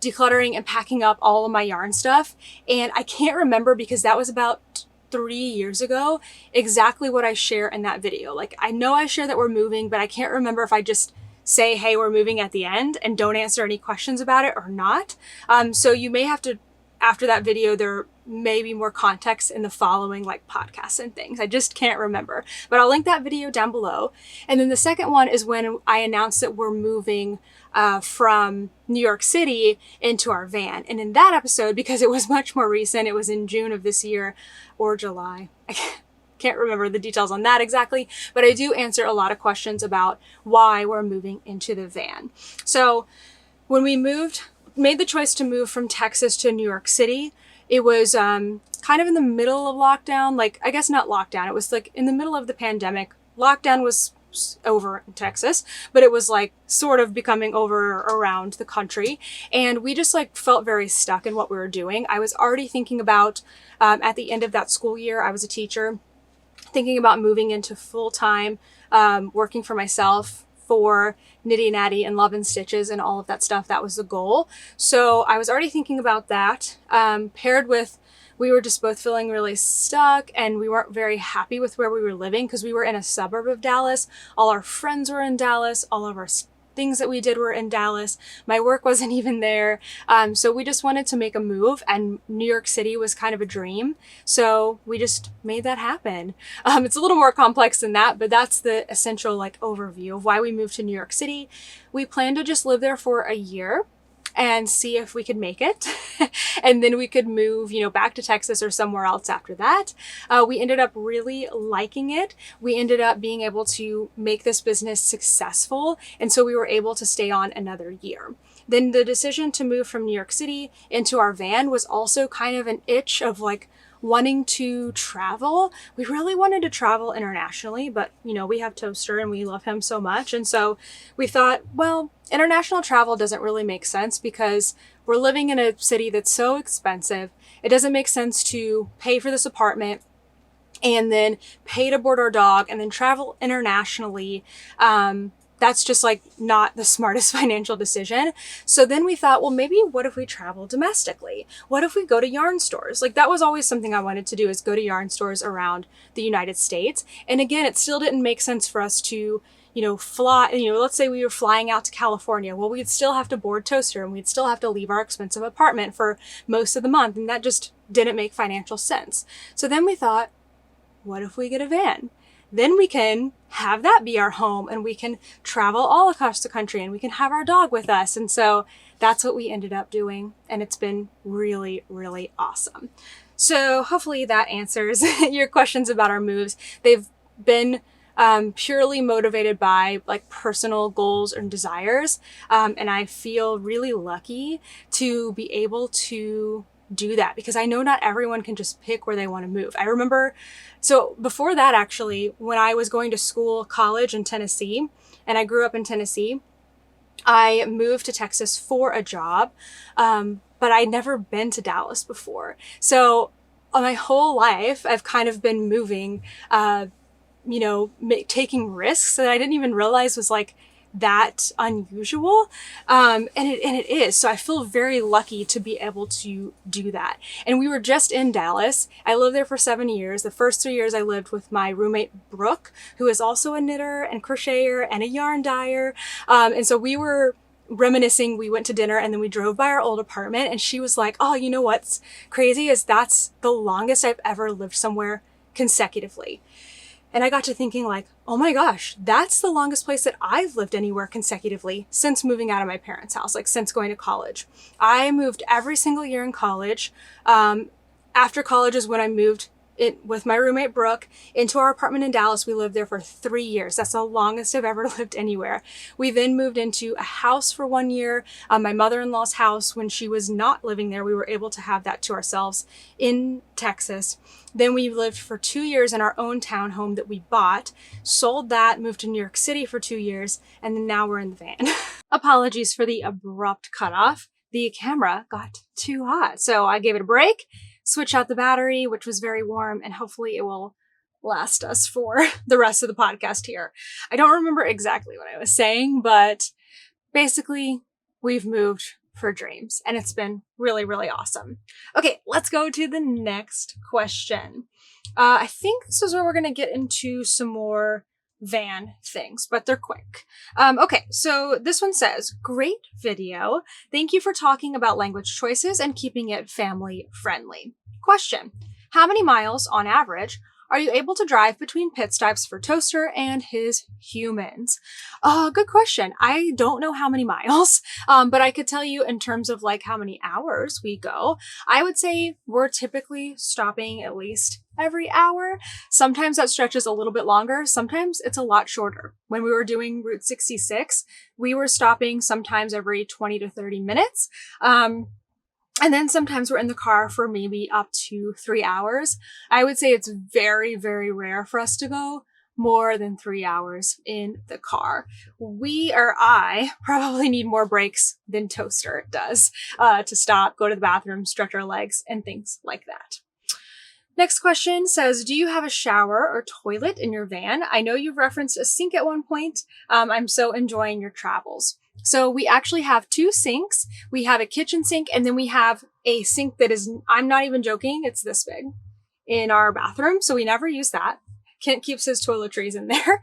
decluttering and packing up all of my yarn stuff, and I can't remember because that was about 3 years ago exactly what I share in that video. Like, I know I share that we're moving, but I can't remember if I just say, hey, we're moving at the end and don't answer any questions about it or not. So you may have to, after that video, there may be more context in the following like podcasts and things. I just can't remember, but I'll link that video down below. And then the second one is when I announced that we're moving from New York City into our van. And in that episode, because it was much more recent, it was in June of this year or July. I can't remember the details on that exactly, but I do answer a lot of questions about why we're moving into the van. So when we made the choice to move from Texas to New York City, it was kind of in the middle of lockdown. Like, I guess not lockdown. It was like in the middle of the pandemic. Lockdown was over in Texas, but it was like sort of becoming over around the country. And we just like felt very stuck in what we were doing. I was already thinking about, at the end of that school year, I was a teacher, thinking about moving into full-time, working for myself for Knitty Natty and Love and Stitches and all of that stuff. That was the goal. So I was already thinking about that, paired with we were just both feeling really stuck and we weren't very happy with where we were living because we were in a suburb of Dallas. All our friends were in Dallas. All of our things that we did were in Dallas. My work wasn't even there. So we just wanted to make a move, and New York City was kind of a dream. So we just made that happen. It's a little more complex than that, but that's the essential like overview of why we moved to New York City. We planned to just live there for a year and see if we could make it. And then we could move, back to Texas or somewhere else after that. We ended up really liking it. We ended up being able to make this business successful. And so we were able to stay on another year. Then the decision to move from New York City into our van was also kind of an itch of like wanting to travel. We really wanted to travel internationally, but we have Toaster and we love him so much. And so we thought, well, international travel doesn't really make sense because we're living in a city that's so expensive. It doesn't make sense to pay for this apartment and then pay to board our dog and then travel internationally. That's just like not the smartest financial decision. So then we thought, well, maybe what if we travel domestically? What if we go to yarn stores? Like that was always something I wanted to do, is go to yarn stores around the United States. And again, it still didn't make sense for us to, fly, let's say we were flying out to California. Well, we'd still have to board Toaster and we'd still have to leave our expensive apartment for most of the month. And that just didn't make financial sense. So then we thought, what if we get a van? Then we can have that be our home and we can travel all across the country and we can have our dog with us. And so that's what we ended up doing. And it's been really, really awesome. So hopefully that answers your questions about our moves. They've been purely motivated by like personal goals and desires. And I feel really lucky to be able to do that because I know not everyone can just pick where they want to move. I remember, so before that, actually, when I was going to college in Tennessee, and I grew up in Tennessee, I moved to Texas for a job, but I'd never been to Dallas before. So my whole life, I've kind of been moving, taking risks that I didn't even realize was like that unusual. And it is. So I feel very lucky to be able to do that. And we were just in Dallas. I lived there for 7 years. The first 3 years I lived with my roommate, Brooke, who is also a knitter and crocheter and a yarn dyer. And so we were reminiscing. We went to dinner and then we drove by our old apartment and she was like, oh, you know what's crazy is that's the longest I've ever lived somewhere consecutively. And I got to thinking like, oh my gosh, that's the longest place that I've lived anywhere consecutively since moving out of my parents' house, like since going to college. I moved every single year in college. After college is when I moved with my roommate, Brooke, into our apartment in Dallas. We lived there for 3 years. That's the longest I've ever lived anywhere. We then moved into a house for 1 year, my mother-in-law's house. When she was not living there, we were able to have that to ourselves in Texas. Then we lived for 2 years in our own townhome that we bought, sold that, moved to New York City for 2 years, and then now we're in the van. Apologies for the abrupt cutoff. The camera got too hot, so I gave it a break, switch out the battery, which was very warm, and hopefully it will last us for the rest of the podcast here. I don't remember exactly what I was saying, but basically we've moved for dreams and it's been really, really awesome. Okay, let's go to the next question. I think this is where we're going to get into some more van things, but they're quick. Okay, so this one says, great video. Thank you for talking about language choices and keeping it family friendly. Question, how many miles on average are you able to drive between pit stops for Toaster and his humans? Good question. I don't know how many miles, but I could tell you in terms of like how many hours we go. I would say we're typically stopping at least every hour. Sometimes that stretches a little bit longer. Sometimes it's a lot shorter. When we were doing Route 66, we were stopping sometimes every 20 to 30 minutes. And then sometimes we're in the car for maybe up to 3 hours. I would say it's very, very rare for us to go more than 3 hours in the car. I probably need more breaks than Toaster does to stop, go to the bathroom, stretch our legs, and things like that. Next question says, do you have a shower or toilet in your van? I know you've referenced a sink at one point. I'm so enjoying your travels. So we actually have 2 sinks. We have a kitchen sink, and then we have a sink that is, I'm not even joking, it's this big in our bathroom. So we never use that. Kent keeps his toiletries in there.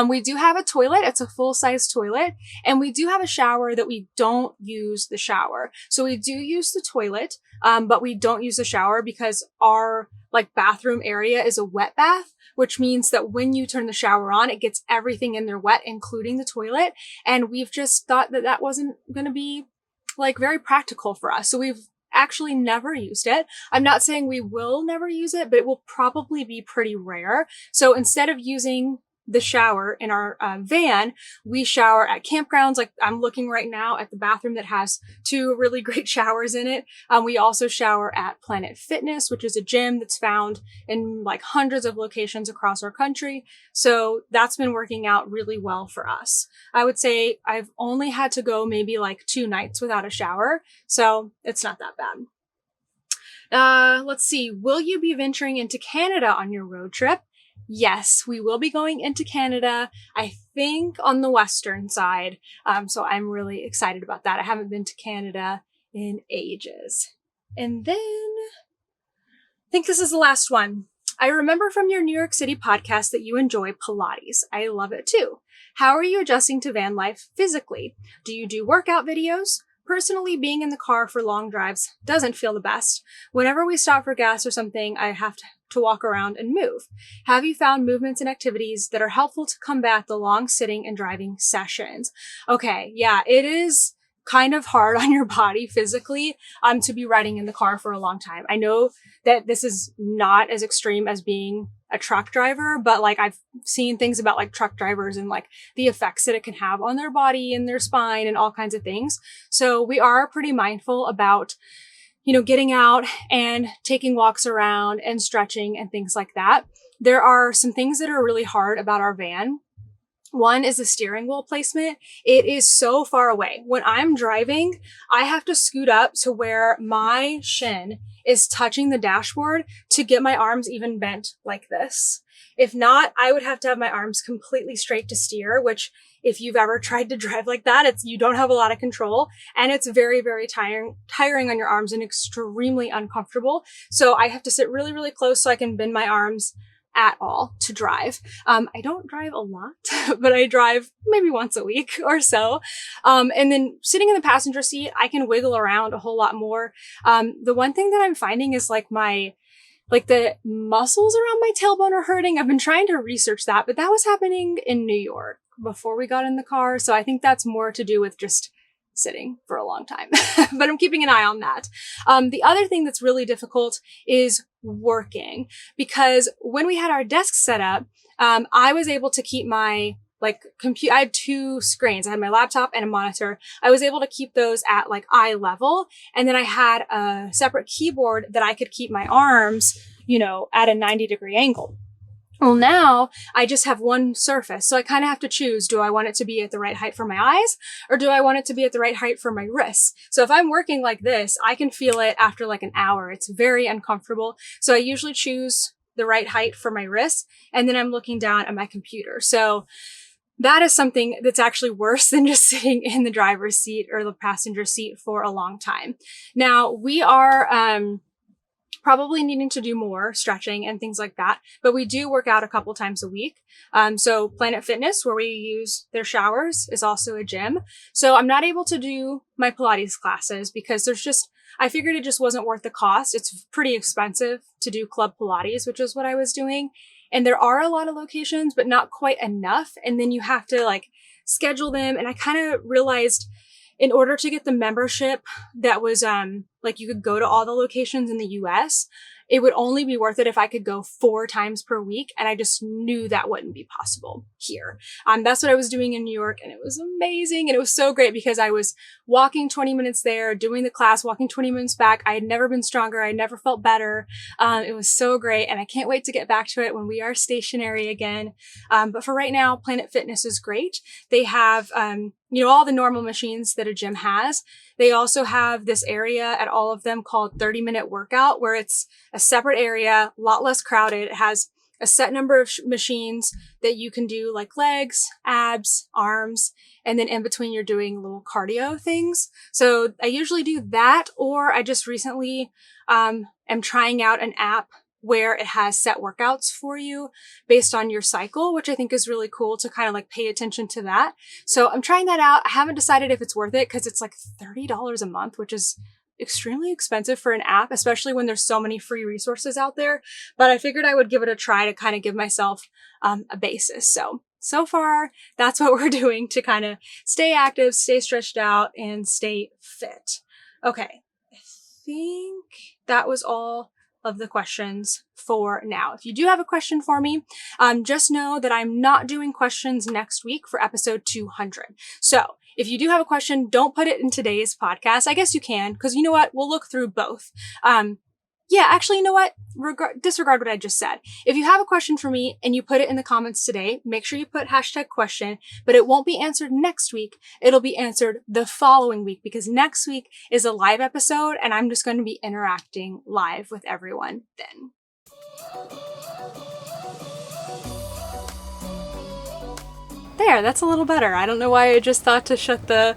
We do have a toilet. It's a full-size toilet. And we do have a shower that we don't use the shower. So we do use the toilet, but we don't use the shower because our bathroom area is a wet bath, which means that when you turn the shower on, it gets everything in there wet, including the toilet. And we've just thought that that wasn't going to be very practical for us. So we've actually never used it. I'm not saying we will never use it, but it will probably be pretty rare. So instead of using the shower in our van, we shower at campgrounds. Like I'm looking right now at the bathroom that has 2 really great showers in it. We also shower at Planet Fitness, which is a gym that's found in hundreds of locations across our country. So that's been working out really well for us. I would say I've only had to go maybe 2 nights without a shower. So it's not that bad. Let's see. Will you be venturing into Canada on your road trip? Yes, we will be going into Canada, I think on the western side. So I'm really excited about that. I haven't been to Canada in ages. And then I think this is the last one. I remember from your New York City podcast that you enjoy Pilates. I love it too. How are you adjusting to van life physically? Do you do workout videos? Personally, being in the car for long drives doesn't feel the best. Whenever we stop for gas or something, I have to walk around and move. Have you found movements and activities that are helpful to combat the long sitting and driving sessions? Okay, yeah, it is kind of hard on your body physically to be riding in the car for a long time. I know that this is not as extreme as being a truck driver, but I've seen things about truck drivers and the effects that it can have on their body and their spine and all kinds of things. So we are pretty mindful about, getting out and taking walks around and stretching and things like that. There are some things that are really hard about our van. One is the steering wheel placement. It is so far away. When I'm driving, I have to scoot up to where my shin is touching the dashboard to get my arms even bent like this. If not, I would have to have my arms completely straight to steer, which if you've ever tried to drive like that, you don't have a lot of control, and it's very, very tiring on your arms and extremely uncomfortable. So I have to sit really, really close so I can bend my arms at all to drive. I don't drive a lot, but I drive maybe once a week or so. And then sitting in the passenger seat, I can wiggle around a whole lot more. The one thing that I'm finding is the muscles around my tailbone are hurting. I've been trying to research that, but that was happening in New York before we got in the car. So I think that's more to do with just sitting for a long time, but I'm keeping an eye on that. The other thing that's really difficult is working, because when we had our desk set up, I was able to keep my computer. I had 2 screens. I had my laptop and a monitor. I was able to keep those at eye level. And then I had a separate keyboard that I could keep my arms, at a 90-degree angle. Well, now I just have one surface. So I kind of have to choose, do I want it to be at the right height for my eyes, or do I want it to be at the right height for my wrists? So if I'm working like this, I can feel it after an hour. It's very uncomfortable. So I usually choose the right height for my wrists, and then I'm looking down at my computer. So that is something that's actually worse than just sitting in the driver's seat or the passenger seat for a long time. Now, we are probably needing to do more stretching and things like that, but we do work out a couple times a week. So Planet Fitness, where we use their showers, is also a gym. So I'm not able to do my Pilates classes because I figured it just wasn't worth the cost. It's pretty expensive to do Club Pilates, which is what I was doing. And there are a lot of locations, but not quite enough. And then you have to schedule them. And I kind of realized in order to get the membership that was you could go to all the locations in the US, it would only be worth it if I could go 4 times per week. And I just knew that wouldn't be possible here. That's what I was doing in New York, and it was amazing. And it was so great because I was walking 20 minutes there, doing the class, walking 20 minutes back. I had never been stronger. I never felt better. It was so great. And I can't wait to get back to it when we are stationary again. But for right now, Planet Fitness is great. They have, all the normal machines that a gym has. They also have this area at all of them called 30-minute workout, where it's a separate area, a lot less crowded. It has a set number of machines that you can do, like legs, abs, arms, and then in between you're doing little cardio things. So I usually do that, or I just recently am trying out an app where it has set workouts for you based on your cycle, which I think is really cool to kind of like pay attention to that. So I'm trying that out. I haven't decided if it's worth it because it's like $30 a month, which is extremely expensive for an app, especially when there's so many free resources out there. But I figured I would give it a try to kind of give myself a basis. So far, that's what we're doing to kind of stay active, stay stretched out, and stay fit. Okay, I think that was all of the questions for now. If you do have a question for me, just know that I'm not doing questions next week for episode 200. So if you do have a question, don't put it in today's podcast. I guess you can, because you know what? We'll look through both. Actually, you know what? Disregard what I just said. If you have a question for me and you put it in the comments today, make sure you put #question, but it won't be answered next week. It'll be answered the following week, because next week is a live episode and I'm just going to be interacting live with everyone then. There, that's a little better. I don't know why I just thought to shut the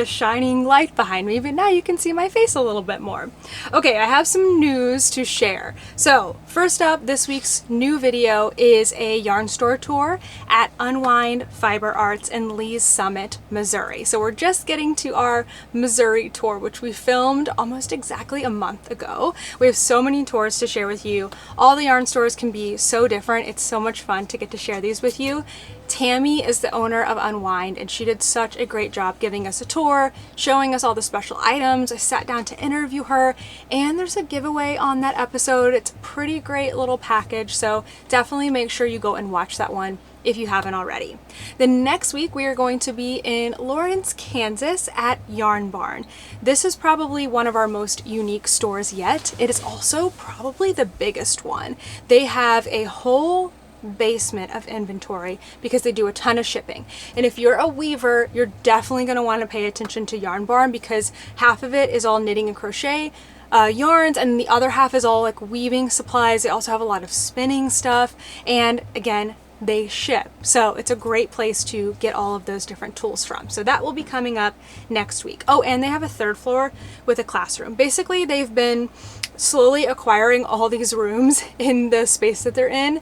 shining light behind me, but now you can see my face a little bit more. Okay, I have some news to share. So first up, this week's new video is a yarn store tour at Unwind Fiber Arts in Lee's Summit, Missouri. So we're just getting to our Missouri tour, which we filmed almost exactly a month ago. We have so many tours to share with you. All the yarn stores can be so different. It's so much fun to get to share these with you. Tammy is the owner of Unwind, and she did such a great job giving us a tour, showing us all the special items. I sat down to interview her, and there's a giveaway on that episode. It's a pretty great little package, so definitely make sure you go and watch that one if you haven't already. The next week, we are going to be in Lawrence, Kansas at Yarn Barn. This is probably one of our most unique stores yet. It is also probably the biggest one. They have a whole basement of inventory because they do a ton of shipping. And if you're a weaver, you're definitely going to want to pay attention to Yarn Barn, because half of it is all knitting and crochet yarns, and the other half is all like weaving supplies. They also have a lot of spinning stuff, and again, they ship. So it's a great place to get all of those different tools from. So that will be coming up next week. Oh, and they have a 3rd floor with a classroom. Basically, they've been slowly acquiring all these rooms in the space that they're in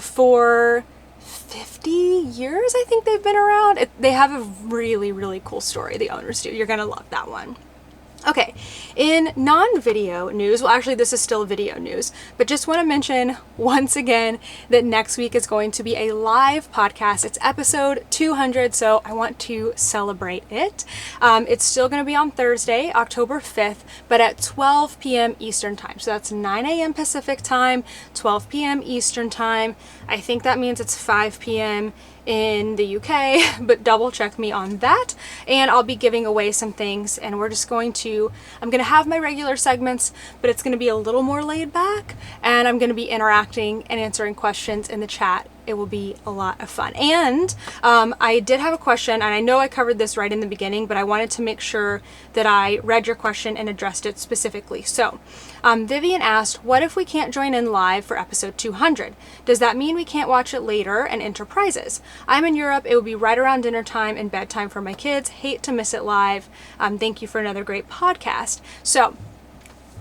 for 50 years. I think they've been around. They have a really, really cool story, the owners do. You're gonna love that one. Okay, in non-video news, well actually this is still video news, but just want to mention once again that next week is going to be a live podcast. It's episode 200, so I want to celebrate it. It's still going to be on Thursday, October 5th, but at 12 p.m. Eastern time. So that's 9 a.m. Pacific time, 12 p.m. Eastern time. I think that means it's 5 p.m. in the UK, but double check me on that. And I'll be giving away some things, and we're just going to, I'm going to have my regular segments, but it's going to be a little more laid back, and I'm going to be interacting and answering questions in the chat. It will be a lot of fun. And I did have a question, and I know I covered this right in the beginning, but I wanted to make sure that I read your question and addressed it specifically. So Vivian asked, what if we can't join in live for episode 200? Does that mean we can't watch it later and enter prizes? I'm in Europe. It will be right around dinner time and bedtime for my kids. Hate to miss it live. Thank you for another great podcast. So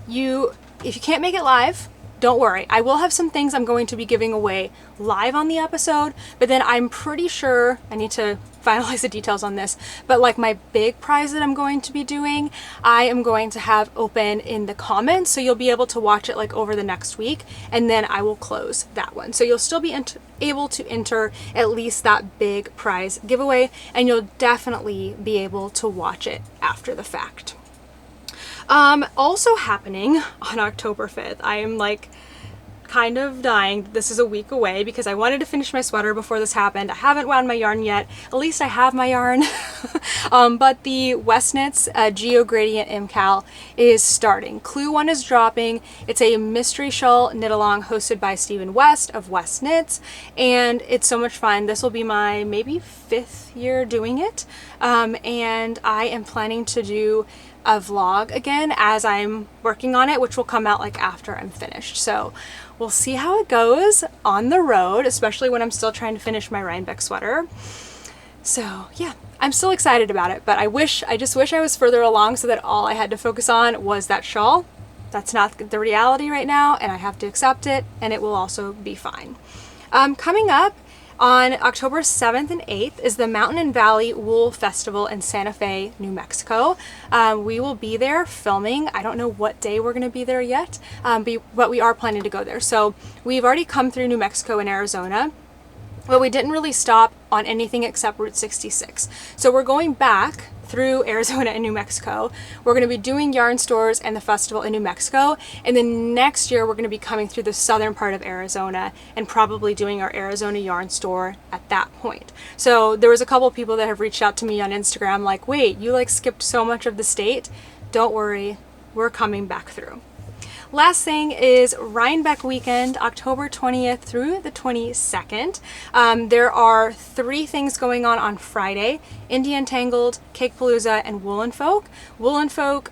if you can't make it live, don't worry. I will have some things I'm going to be giving away live on the episode, but then I'm pretty sure, I need to finalize the details on this, but like my big prize that I'm going to be doing, I am going to have open in the comments, so you'll be able to watch it like over the next week, and then I will close that one. So you'll still be able to enter at least that big prize giveaway, and you'll definitely be able to watch it after the fact. Also happening on October 5th, I am like kind of dying. This is a week away because I wanted to finish my sweater before this happened. I haven't wound my yarn yet. At least I have my yarn. But the West Knits Geo Gradient MCAL is starting. Clue 1 is dropping. It's a mystery shawl knit along hosted by Stephen West of West Knits, and it's so much fun. This will be my maybe 5th year doing it, and I am planning to do a vlog again as I'm working on it, which will come out like after I'm finished. So we'll see how it goes on the road, especially when I'm still trying to finish my Rhinebeck sweater. So yeah, I'm still excited about it, but I just wish I was further along so that all I had to focus on was that shawl. That's not the reality right now, and I have to accept it, and it will also be fine. Coming up on October 7th and 8th is the Mountain and Valley Wool Festival in Santa Fe, New Mexico. We will be there filming. I don't know what day we're going to be there yet, but we are planning to go there. So we've already come through New Mexico and Arizona, but we didn't really stop on anything except Route 66. So we're going back through Arizona and New Mexico. We're going to be doing yarn stores and the festival in New Mexico, and then next year we're going to be coming through the southern part of Arizona and probably doing our Arizona yarn store at that point. So there was a couple people that have reached out to me on Instagram like, wait, you like skipped so much of the state? Don't worry, we're coming back through. Last thing is Rhinebeck weekend, October 20th through the 22nd. There are 3 things going on Friday: Indian Tangled, Cakepalooza, and Woolen Folk. Woolen Folk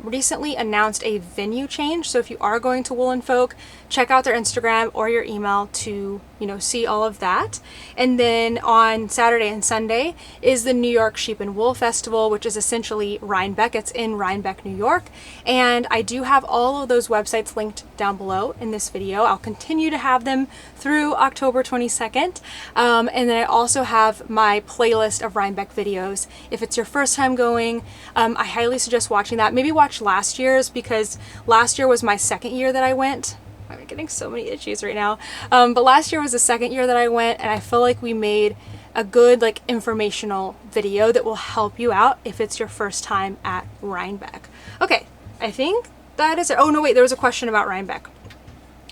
recently announced a venue change, so if you are going to Woolen Folk, check out their Instagram or your email to, see all of that. And then on Saturday and Sunday is the New York Sheep and Wool Festival, which is essentially Rhinebeck. It's in Rhinebeck, New York. And I do have all of those websites linked down below in this video. I'll continue to have them through October 22nd. And then I also have my playlist of Rhinebeck videos. If it's your first time going, I highly suggest watching that. Maybe watch last year's, because last year was my 2nd year that I went. I'm getting so many itchies right now. But last year was the 2nd year that I went, and I feel like we made a good informational video that will help you out if it's your first time at Rhinebeck. Okay, I think that is it. Oh no, wait, there was a question about Rhinebeck.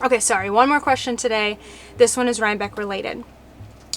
Okay, sorry, one more question today. This one is Rhinebeck related.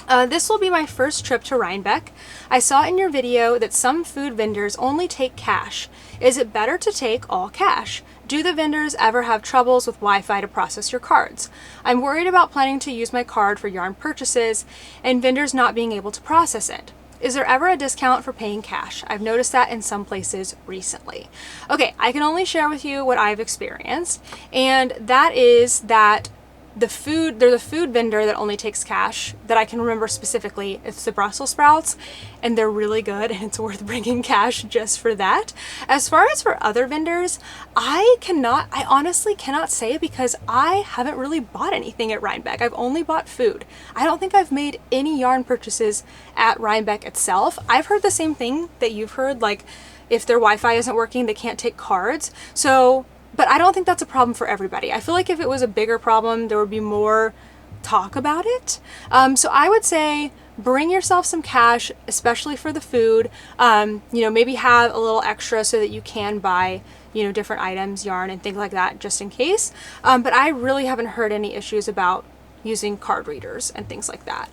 This will be my first trip to Rhinebeck. I saw in your video that some food vendors only take cash. Is it better to take all cash? Do the vendors ever have troubles with Wi-Fi to process your cards? I'm worried about planning to use my card for yarn purchases and vendors not being able to process it. Is there ever a discount for paying cash? I've noticed that in some places recently. Okay, I can only share with you what I've experienced, and that is that there's a food vendor that only takes cash that I can remember specifically. It's the Brussels sprouts, and they're really good, and it's worth bringing cash just for that. As far as for other vendors, I honestly cannot say, because I haven't really bought anything at Rhinebeck. I've only bought food. I don't think I've made any yarn purchases at Rhinebeck itself. I've heard the same thing that you've heard, like if their Wi-Fi isn't working, they can't take cards. But I don't think that's a problem for everybody. I feel like if it was a bigger problem, there would be more talk about it. So I would say bring yourself some cash, especially for the food. Maybe have a little extra so that you can buy, different items, yarn and things like that, just in case. But I really haven't heard any issues about using card readers and things like that.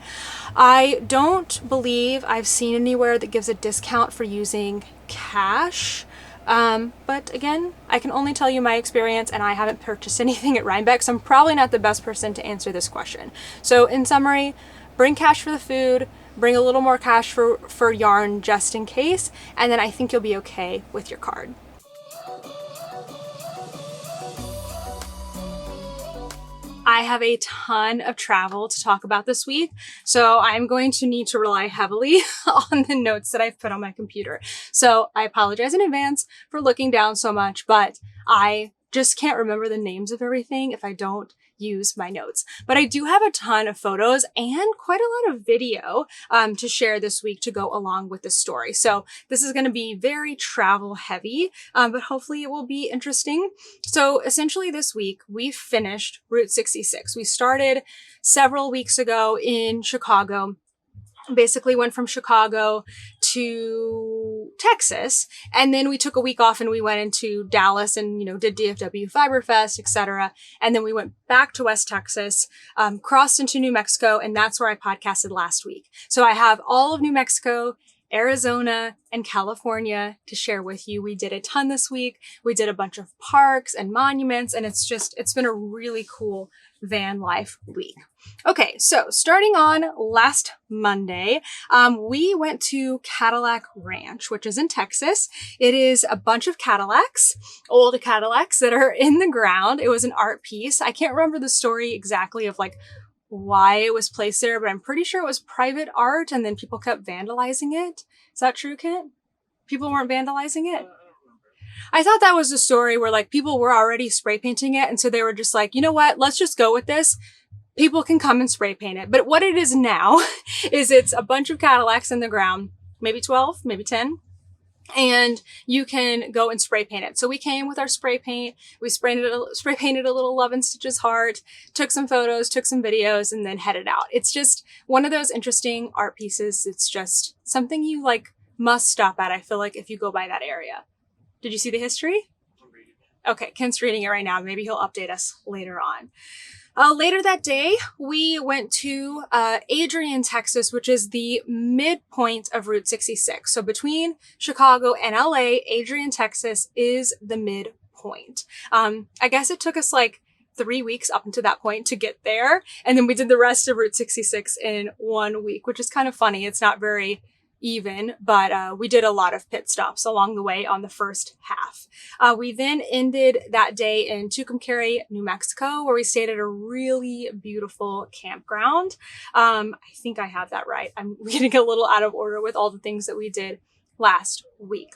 I don't believe I've seen anywhere that gives a discount for using cash. But again, I can only tell you my experience, and I haven't purchased anything at Rhinebeck, so I'm probably not the best person to answer this question. So in summary, bring cash for the food, bring a little more cash for yarn just in case, and then I think you'll be okay with your card. I have a ton of travel to talk about this week, so I'm going to need to rely heavily on the notes that I've put on my computer. So I apologize in advance for looking down so much, but I just can't remember the names of everything if I don't use my notes. But I do have a ton of photos and quite a lot of video to share this week to go along with the story. So this is going to be very travel heavy, but hopefully it will be interesting. So essentially this week we finished Route 66. We started several weeks ago in Chicago. Basically went from Chicago to Texas, and then we took a week off and we went into Dallas and, did DFW Fiber Fest, etc. And then we went back to West Texas, crossed into New Mexico, and that's where I podcasted last week. So I have all of New Mexico, Arizona, and California to share with you. We did a ton this week. We did a bunch of parks and monuments, and it's been a really cool van life week. Okay, so starting on last Monday, we went to Cadillac Ranch, which is in Texas. It is a bunch of Cadillacs, old Cadillacs that are in the ground. It was an art piece. I can't remember the story exactly of why it was placed there, but I'm pretty sure it was private art and then people kept vandalizing it. Is that true, Kent? People weren't vandalizing it? I thought that was the story where people were already spray painting it. And so they were just like, you know what, let's just go with this. People can come and spray paint it. But what it is now is it's a bunch of Cadillacs in the ground, maybe 12, maybe 10. And you can go and spray paint it. So we came with our spray paint. We spray painted a little Love and Stitches heart, took some photos, took some videos, and then headed out. It's just one of those interesting art pieces. It's just something you must stop at, I feel like, if you go by that area. Did you see the history? I'm reading it. Okay, Kent's reading it right now. Maybe he'll update us later on. Later that day, we went to Adrian, Texas, which is the midpoint of Route 66. So between Chicago and LA, Adrian, Texas is the midpoint. I guess it took us 3 weeks up until that point to get there. And then we did the rest of Route 66 in 1 week, which is kind of funny. It's not very even, but we did a lot of pit stops along the way on the first half. We then ended that day in Tucumcari, New Mexico, where we stayed at a really beautiful campground. I think I have that right. I'm getting a little out of order with all the things that we did last week.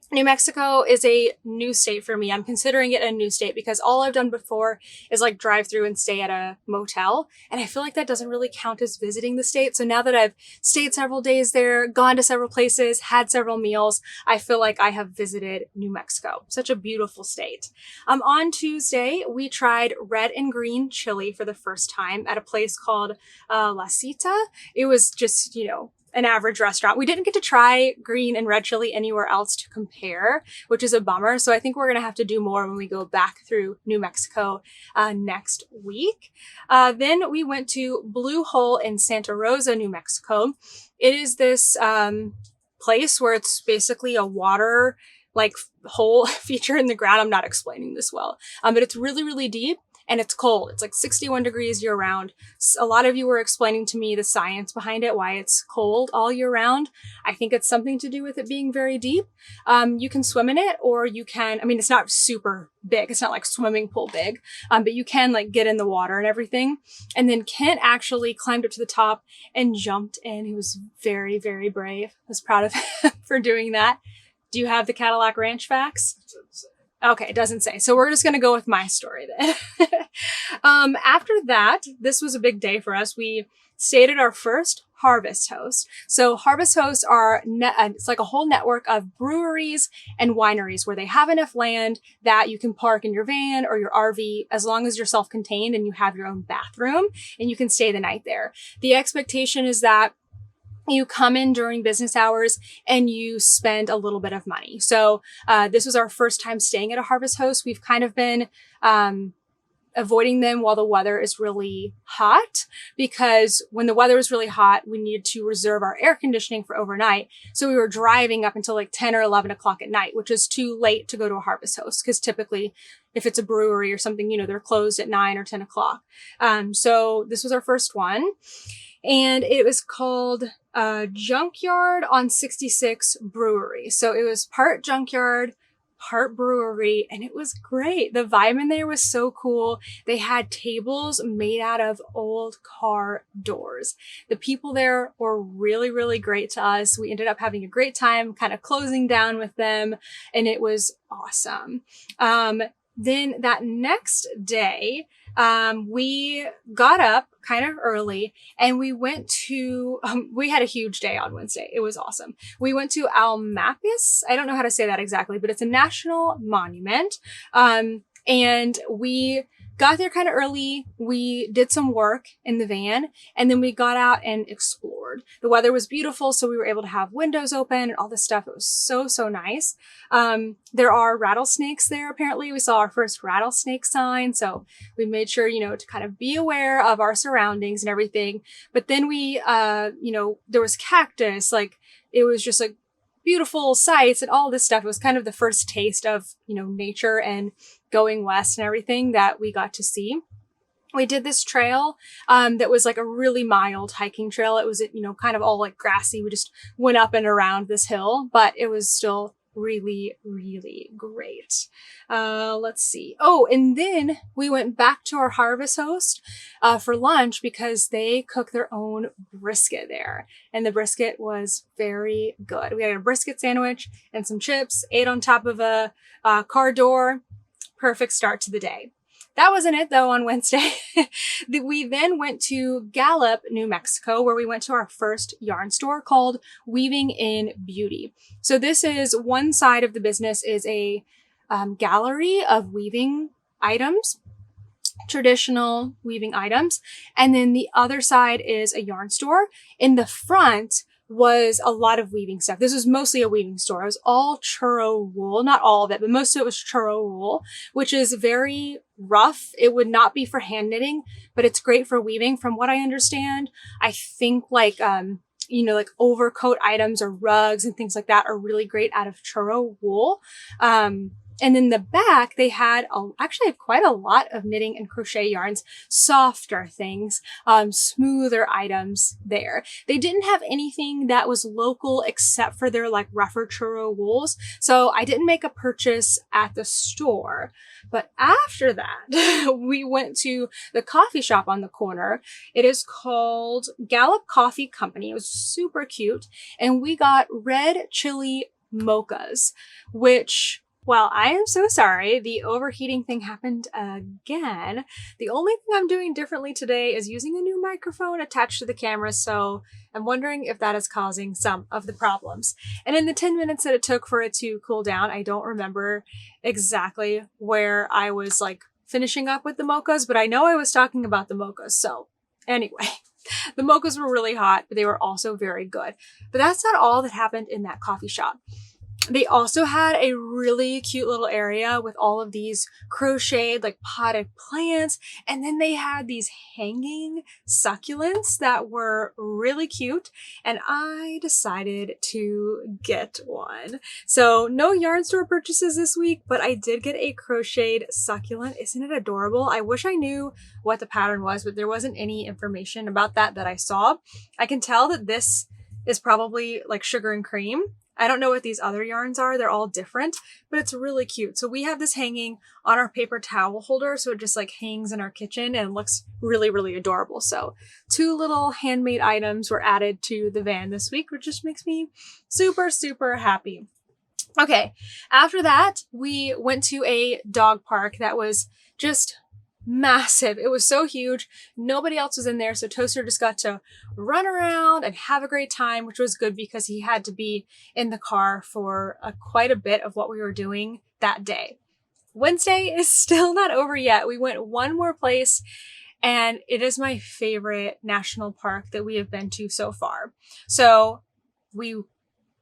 New Mexico is a new state for me. I'm considering it a new state because all I've done before is drive through and stay at a motel. And I feel like that doesn't really count as visiting the state. So now that I've stayed several days there, gone to several places, had several meals, I feel like I have visited New Mexico. Such a beautiful state. On Tuesday, we tried red and green chili for the first time at a place called La Cita. It was just, an average restaurant. We didn't get to try green and red chili anywhere else to compare, which is a bummer. So I think we're going to have to do more when we go back through New Mexico next week. Then we went to Blue Hole in Santa Rosa, New Mexico. It is this place where it's basically a water hole feature in the ground. I'm not explaining this well, but it's really, really deep. And it's cold. It's 61 degrees year round. A lot of you were explaining to me the science behind it, why it's cold all year round. I think it's something to do with it being very deep. You can swim in it, or you can, it's not super big. It's not like swimming pool big, but you can get in the water and everything. And then Kent actually climbed up to the top and jumped in. He was very, very brave. I was proud of him for doing that. Do you have the Cadillac Ranch facts? Okay, it doesn't say. So we're just going to go with my story then. After that, this was a big day for us. We stayed at our first Harvest Host. So Harvest Hosts are, it's like a whole network of breweries and wineries where they have enough land that you can park in your van or your RV as long as you're self-contained and you have your own bathroom and you can stay the night there. The expectation is that you come in during business hours and you spend a little bit of money. So this was our first time staying at a Harvest Host. We've kind of been avoiding them while the weather is really hot, because when the weather was really hot, we needed to reserve our air conditioning for overnight. So we were driving up until 10 or 11 o'clock at night, which is too late to go to a Harvest Host, because typically if it's a brewery or something, they're closed at 9 or 10 o'clock. So this was our first one. And it was called Junkyard on 66 Brewery. So it was part junkyard, part brewery, and it was great. The vibe in there was so cool. They had tables made out of old car doors. The people there were really, really great to us. We ended up having a great time, kind of closing down with them, and it was awesome. Then that next day, we got up kind of early and we went to, we had a huge day on Wednesday. It was awesome. We went to Almapis. I don't know how to say that exactly, but it's a national monument. And we got there kind of early. We did some work in the van and then we got out and explored. covered. The weather was beautiful, so we were able to have windows open and all this stuff. It was so, so nice. There are rattlesnakes there, apparently. We saw our first rattlesnake sign, so we made sure, you know, to kind of be aware of our surroundings and everything. But then we, you know, there was cactus, like it was just like beautiful sights and all this stuff. It was kind of the first taste of, you know, nature and going west and everything that we got to see. We did this trail that was like a really mild hiking trail. It was, you know, kind of all like grassy. We just went up and around this hill, but it was still really, really great. Let's see. Oh, and then we went back to our Harvest Host for lunch because they cook their own brisket there. And the brisket was very good. We had a brisket sandwich and some chips, ate on top of a car door. Perfect start to the day. That wasn't it though on Wednesday. We then went to Gallup, New Mexico, where we went to our first yarn store called Weaving in Beauty. So this is one side of the business is a gallery of weaving items, traditional weaving items. And then the other side is a yarn store. In the front was a lot of weaving stuff. This was mostly a weaving store. It was all churro wool, not all of it, but most of it was churro wool, which is very rough. It would not be for hand knitting, but it's great for weaving from what I understand. I think like, you know, like overcoat items or rugs and things like that are really great out of churro wool. And in the back, they had actually quite a lot of knitting and crochet yarns, softer things, smoother items there. They didn't have anything that was local except for their like rougher churro wools. So I didn't make a purchase at the store. But after that, we went to the coffee shop on the corner. It is called Gallup Coffee Company. It was super cute. And we got red chili mochas, which... well, I am so sorry. The overheating thing happened again. The only thing I'm doing differently today is using a new microphone attached to the camera, so I'm wondering if that is causing some of the problems. And in the 10 minutes that it took for it to cool down, I don't remember exactly where I was like finishing up with the mochas, but I know I was talking about the mochas. So anyway, the mochas were really hot, but they were also very good. But that's not all that happened in that coffee shop. They also had a really cute little area with all of these crocheted like potted plants. And then they had these hanging succulents that were really cute. And I decided to get one. So no yarn store purchases this week, but I did get a crocheted succulent. Isn't it adorable? I wish I knew what the pattern was, but there wasn't any information about that I saw. I can tell that this is probably like sugar and cream. I don't know what these other yarns are. They're all different, but it's really cute. So we have this hanging on our paper towel holder. So it just like hangs in our kitchen and looks really, really adorable. So 2 little handmade items were added to the van this week, which just makes me super, super happy. Okay. After that, we went to a dog park that was just massive. It was so huge. Nobody else was in there. So Toaster just got to run around and have a great time, which was good because he had to be in the car for quite a bit of what we were doing that day. Wednesday is still not over yet. We went one more place and it is my favorite national park that we have been to so far. So we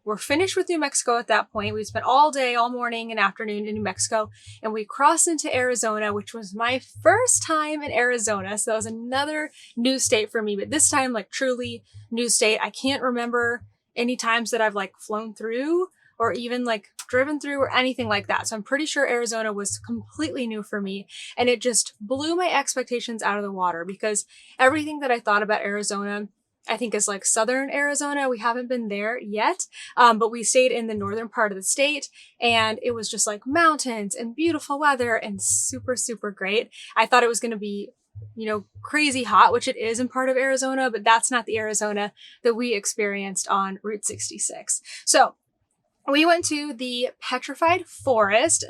were finished with New Mexico at that point. We spent all day, all morning and afternoon in New Mexico, and we crossed into Arizona, which was my first time in Arizona. So that was another new state for me, but this time like truly new state. I can't remember any times that I've like flown through or even like driven through or anything like that. So I'm pretty sure Arizona was completely new for me, and it just blew my expectations out of the water because everything that I thought about Arizona I think is like southern Arizona. We haven't been there yet, but we stayed in the northern part of the state and it was just like mountains and beautiful weather and super, super great. I thought it was going to be, you know, crazy hot, which it is in part of Arizona, but that's not the Arizona that we experienced on Route 66. So we went to the Petrified Forest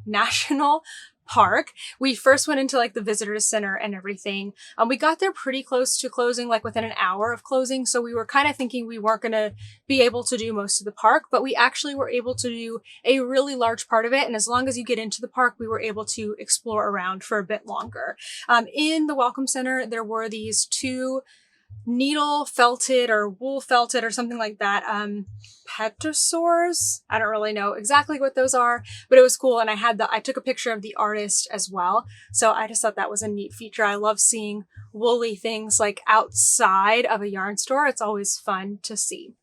National Park. We first went into like the visitor center and everything. We got there pretty close to closing, like within an hour of closing. So we were kind of thinking we weren't going to be able to do most of the park, but we actually were able to do a really large part of it. And as long as you get into the park, we were able to explore around for a bit longer. In the Welcome Center, there were these 2 needle felted or wool felted or something like that. Pterosaurs. I don't really know exactly what those are, but it was cool. And I took a picture of the artist as well. So I just thought that was a neat feature. I love seeing woolly things like outside of a yarn store. It's always fun to see.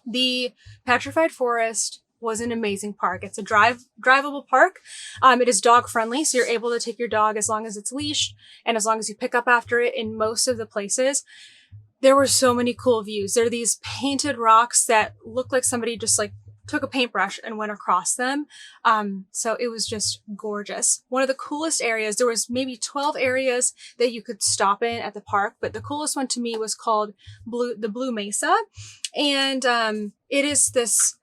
The Petrified Forest was an amazing park. It's a drivable park. It is dog friendly, so you're able to take your dog as long as it's leashed and as long as you pick up after it in most of the places. There were so many cool views. There are these painted rocks that look like somebody just like took a paintbrush and went across them. So it was just gorgeous. One of the coolest areas, there was maybe 12 areas that you could stop in at the park, but the coolest one to me was called the Blue Mesa. And it is this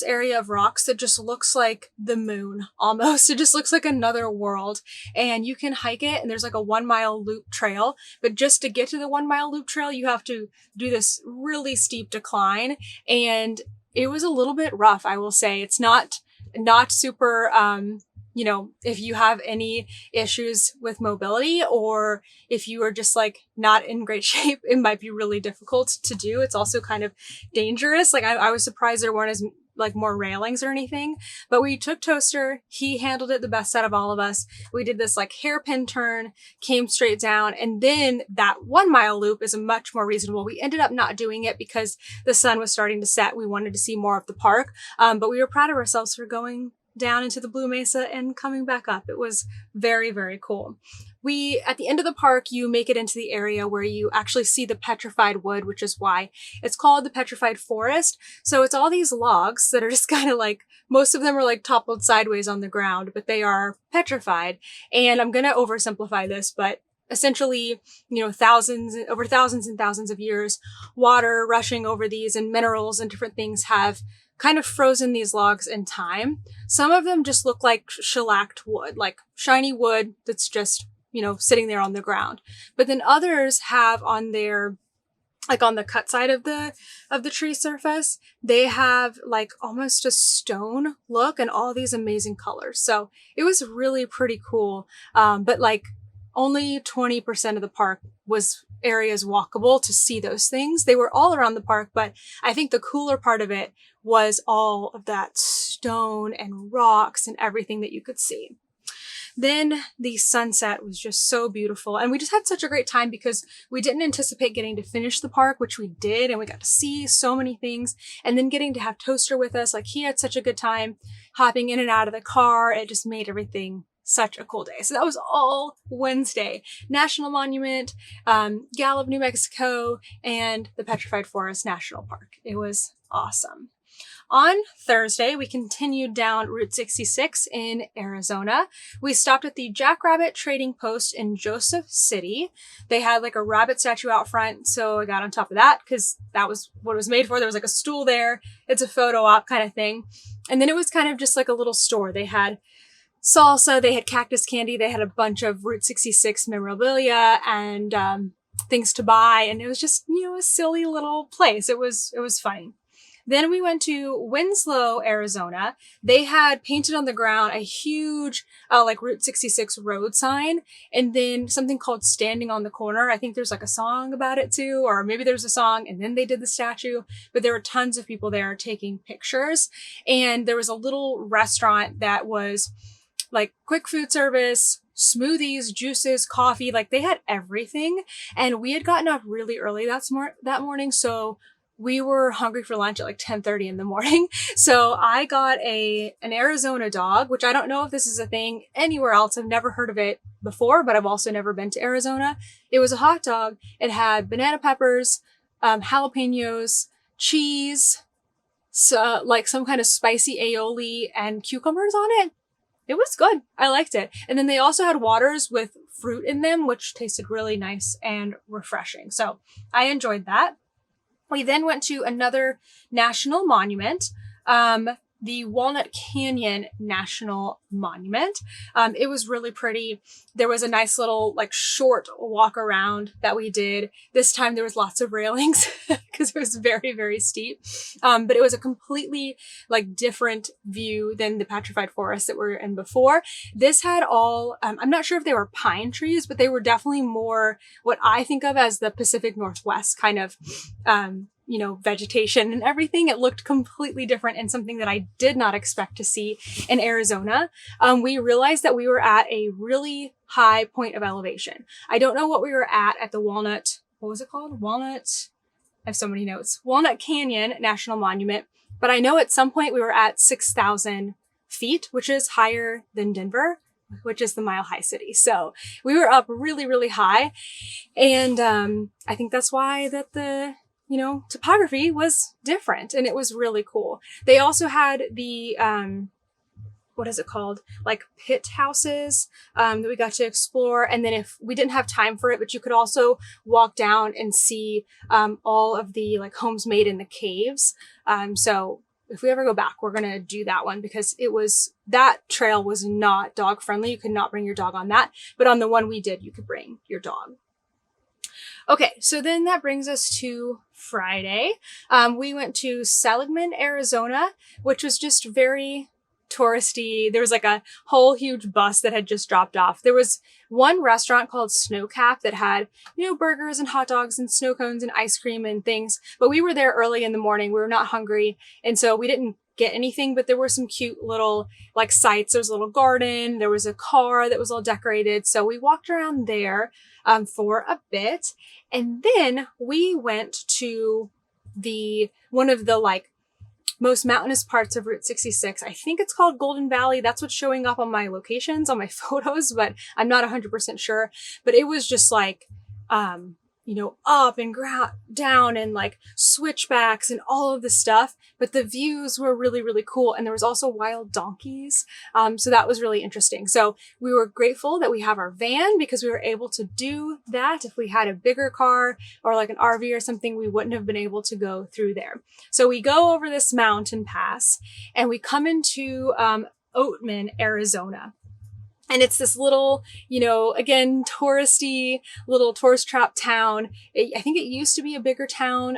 area of rocks that just looks like the moon almost. It just looks like another world, and you can hike it, and there's like a 1 mile loop trail, but just to get to the 1 mile loop trail you have to do this really steep decline, and it was a little bit rough, I will say. It's not super you know, if you have any issues with mobility, or if you are just like not in great shape, it might be really difficult to do. It's also kind of dangerous. Like I was surprised there weren't as like more railings or anything, but we took Toaster. He handled it the best out of all of us. We did this like hairpin turn, came straight down, and then that 1 mile loop is much more reasonable. We ended up not doing it because the sun was starting to set. We wanted to see more of the park, but we were proud of ourselves for going down into the Blue Mesa and coming back up. It was very, very cool. At the end of the park, you make it into the area where you actually see the petrified wood, which is why it's called the Petrified Forest. So it's all these logs that are just kind of like, most of them are like toppled sideways on the ground, but they are petrified. And I'm going to oversimplify this, but essentially, you know, over thousands and thousands of years, water rushing over these and minerals and different things have kind of frozen these logs in time. Some of them just look like shellacked wood, like shiny wood that's just, you know, sitting there on the ground. But then others have on their, like on the cut side of the tree surface, they have like almost a stone look and all these amazing colors. So it was really pretty cool. But like only 20% of the park was areas walkable to see those things. They were all around the park, but I think the cooler part of it was all of that stone and rocks and everything that you could see. Then the sunset was just so beautiful. And we just had such a great time because we didn't anticipate getting to finish the park, which we did. And we got to see so many things. And then getting to have Toaster with us, like he had such a good time hopping in and out of the car. It just made everything such a cool day. So that was all Wednesday. National Monument, Gallup, New Mexico, and the Petrified Forest National Park. It was awesome. On Thursday, we continued down Route 66 in Arizona. We stopped at the Jackrabbit Trading Post in Joseph City. They had like a rabbit statue out front, so I got on top of that because that was what it was made for. There was like a stool there. It's a photo op kind of thing. And then it was kind of just like a little store. They had salsa, they had cactus candy, they had a bunch of Route 66 memorabilia and things to buy. And it was just, you know, a silly little place. It was funny. Then we went to Winslow, Arizona. They had painted on the ground a huge, like Route 66 road sign, and then something called Standing on the Corner. I think there's like a song about it too, or maybe there's a song and then they did the statue, but there were tons of people there taking pictures. And there was a little restaurant that was like quick food service, smoothies, juices, coffee, like they had everything. And we had gotten up really early that morning, so we were hungry for lunch at like 10:30 in the morning. So I got an Arizona dog, which I don't know if this is a thing anywhere else. I've never heard of it before, but I've also never been to Arizona. It was a hot dog. It had banana peppers, jalapenos, cheese, so, like some kind of spicy aioli and cucumbers on it. It was good. I liked it. And then they also had waters with fruit in them, which tasted really nice and refreshing. So I enjoyed that. We then went to another national monument. the Walnut Canyon National Monument. It was really pretty. There was a nice little like short walk around that we did. This time there was lots of railings because it was very, very steep. But it was a completely like different view than the petrified forest that we were in before. This had all, I'm not sure if they were pine trees, but they were definitely more what I think of as the Pacific Northwest kind of, you know, vegetation and everything. It looked completely different and something that I did not expect to see in Arizona. We realized that we were at a really high point of elevation. I don't know what we were at the Walnut, what was it called? Walnut, I have so many notes. Walnut Canyon National Monument. But I know at some point we were at 6,000 feet, which is higher than Denver, which is the Mile High City. So we were up really, really high. And I think that's why that the, you know, topography was different and it was really cool. They also had the, what is it called? Like pit houses that we got to explore. And then if we didn't have time for it, but you could also walk down and see all of the like homes made in the caves. So if we ever go back, we're going to do that one because that trail was not dog friendly. You could not bring your dog on that. But on the one we did, you could bring your dog. Okay, so then that brings us to Friday. We went to Seligman, Arizona, which was just very touristy. There was like a whole huge bus that had just dropped off. There was one restaurant called Snowcap that had, you know, burgers and hot dogs and snow cones and ice cream and things. But we were there early in the morning. We were not hungry. And so we didn't get anything, but there were some cute little like sites. There was a little garden. There was a car that was all decorated. So we walked around there for a bit. And then we went to one of the like most mountainous parts of Route 66. I think it's called Golden Valley. That's what's showing up on my locations, on my photos, but I'm not 100% sure. But it was just like, you know, up and down and like switchbacks and all of the stuff. But the views were really, really cool. And there was also wild donkeys. So that was really interesting. So we were grateful that we have our van because we were able to do that. If we had a bigger car or like an RV or something, we wouldn't have been able to go through there. So we go over this mountain pass and we come into Oatman, Arizona. And it's this little, you know, again, touristy little tourist trap town. I think it used to be a bigger town,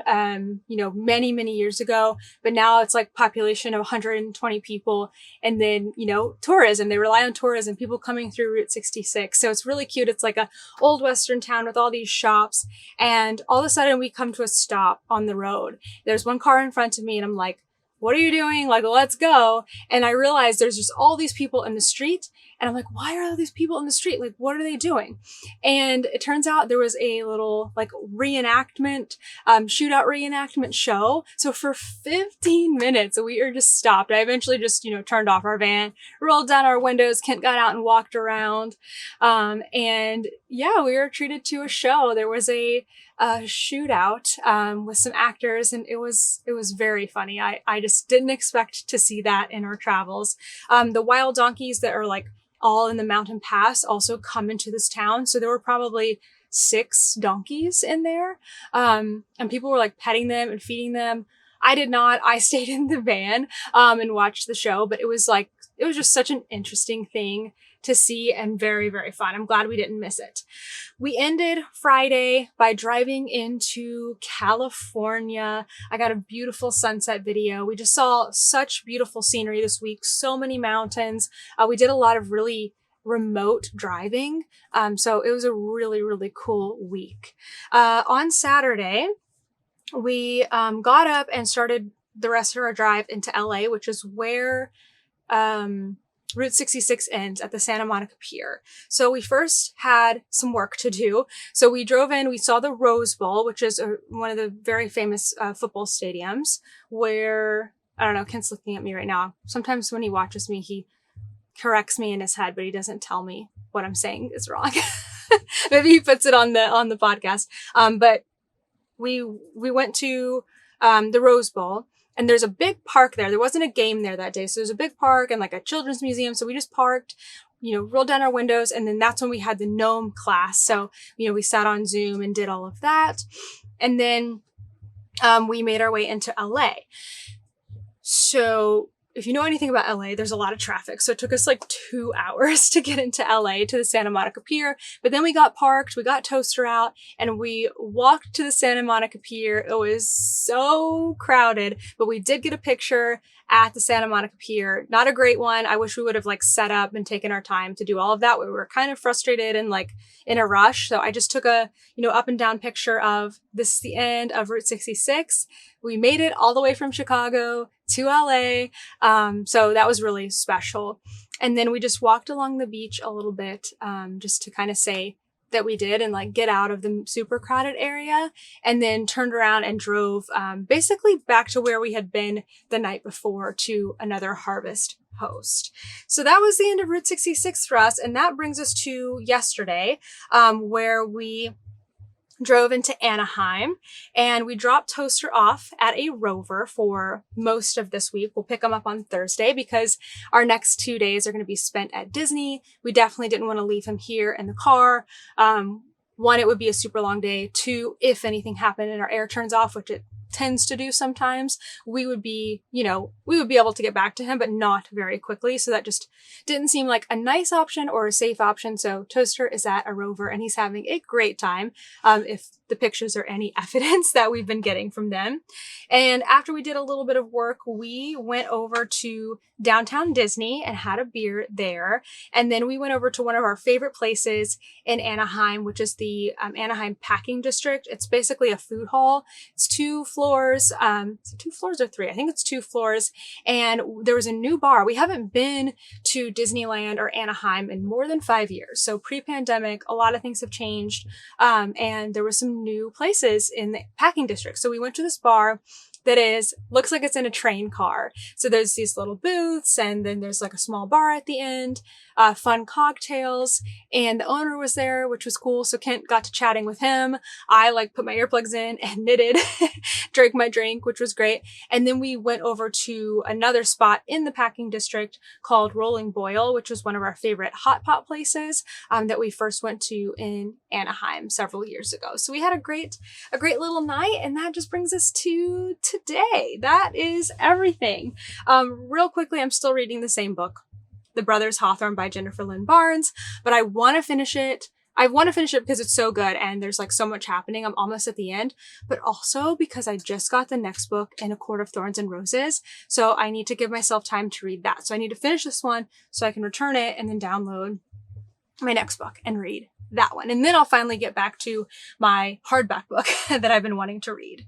you know, many, many years ago, but now it's like population of 120 people. And then, you know, tourism, they rely on tourism, people coming through Route 66. So it's really cute. It's like a old Western town with all these shops. And all of a sudden we come to a stop on the road. There's one car in front of me and I'm like, what are you doing? Like, let's go. And I realized there's just all these people in the street. And I'm like, why are all these people in the street? Like, what are they doing? And it turns out there was a little like shootout reenactment show. So for 15 minutes, we were just stopped. I eventually just, you know, turned off our van, rolled down our windows. Kent got out and walked around. And yeah, we were treated to a show. There was a shootout with some actors and it was very funny. I just didn't expect to see that in our travels. The wild donkeys that are like all in the mountain pass also come into this town. So there were probably 6 donkeys in there. And people were like petting them and feeding them. I did not. I stayed in the van and watched the show, but it was just such an interesting thing to see and very, very fun. I'm glad we didn't miss it. We ended Friday by driving into California. I got a beautiful sunset video. We just saw such beautiful scenery this week, so many mountains. We did a lot of really remote driving. So it was a really, really cool week. On Saturday, we got up and started the rest of our drive into LA, which is where Route 66 ends at the Santa Monica Pier. So we first had some work to do. So we drove in, we saw the Rose Bowl, which is one of the very famous football stadiums where, I don't know, Kent's looking at me right now. Sometimes when he watches me, he corrects me in his head, but he doesn't tell me what I'm saying is wrong. Maybe he puts it on the podcast. But we went to the Rose Bowl. And there's a big park there. There wasn't a game there that day. So there's a big park and like a children's museum. So we just parked, you know, rolled down our windows. And then that's when we had the Gnome class. So, you know, we sat on Zoom and did all of that. And then we made our way into LA. So if you know anything about LA, there's a lot of traffic. So it took us like 2 hours to get into LA to the Santa Monica Pier. But then we got parked, we got Toaster out, and we walked to the Santa Monica Pier. It was so crowded, but we did get a picture at the Santa Monica Pier. Not a great one. I wish we would have like set up and taken our time to do all of that. We were kind of frustrated and like in a rush. So I just took a, up and down picture of this is the end of Route 66. We made it all the way from Chicago to LA. So that was really special. And then we just walked along the beach a little bit, just to kind of say that we did and like get out of the super crowded area, and then turned around and drove basically back to where we had been the night before to another harvest post. So that was the end of Route 66 for us. And that brings us to yesterday, where we drove into Anaheim and we dropped Toaster off at a rover for most of this week. We'll pick him up on Thursday because our next 2 days are going to be spent at Disney. We definitely didn't want to leave him here in the car. One, it would be a super long day. Two, if anything happened and our air turns off, which it tends to do sometimes, we would be able to get back to him, but not very quickly. So that just didn't seem like a nice option or a safe option. So Toaster is at a rover and he's having a great time. If the pictures are any evidence that we've been getting from them. And after we did a little bit of work, we went over to downtown Disney and had a beer there. And then we went over to one of our favorite places in Anaheim, which is the Anaheim Packing District. It's basically a food hall. It's 2 floors. Is it 2 floors or 3? I think it's 2 floors. And there was a new bar. We haven't been to Disneyland or Anaheim in more than 5 years. So pre-pandemic, a lot of things have changed. And there was some new places in the packing district. So we went to this bar that looks like it's in a train car. So there's these little booths and then there's like a small bar at the end, fun cocktails, and the owner was there, which was cool. So Kent got to chatting with him. I like put my earplugs in and knitted, drank my drink, which was great. And then we went over to another spot in the packing district called Rolling Boil, which was one of our favorite hot pot places that we first went to in Anaheim several years ago. So we had a great little night, and that just brings us to today. That is everything. Real quickly, I'm still reading the same book, The Brothers Hawthorne by Jennifer Lynn Barnes, but I want to finish it. I want to finish it because it's so good and there's like so much happening. I'm almost at the end, but also because I just got the next book in A Court of Thorns and Roses. So I need to give myself time to read that. So I need to finish this one so I can return it and then download my next book and read that one. And then I'll finally get back to my hardback book that I've been wanting to read.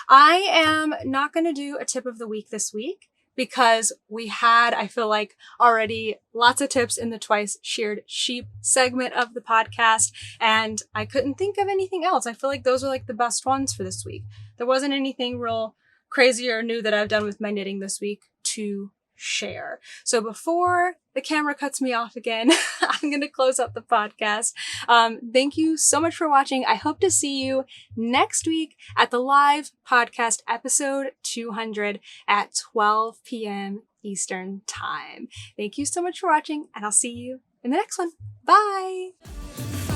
I am not going to do a tip of the week this week because we had, I feel like, already lots of tips in the Twice Sheared Sheep segment of the podcast, and I couldn't think of anything else. I feel like those are like the best ones for this week. There wasn't anything real crazy or new that I've done with my knitting this week to share. So before the camera cuts me off again, I'm going to close up the podcast. Thank you so much for watching. I hope to see you next week at the live podcast episode 200 at 12 p.m. Eastern time. Thank you so much for watching, and I'll see you in the next one. Bye.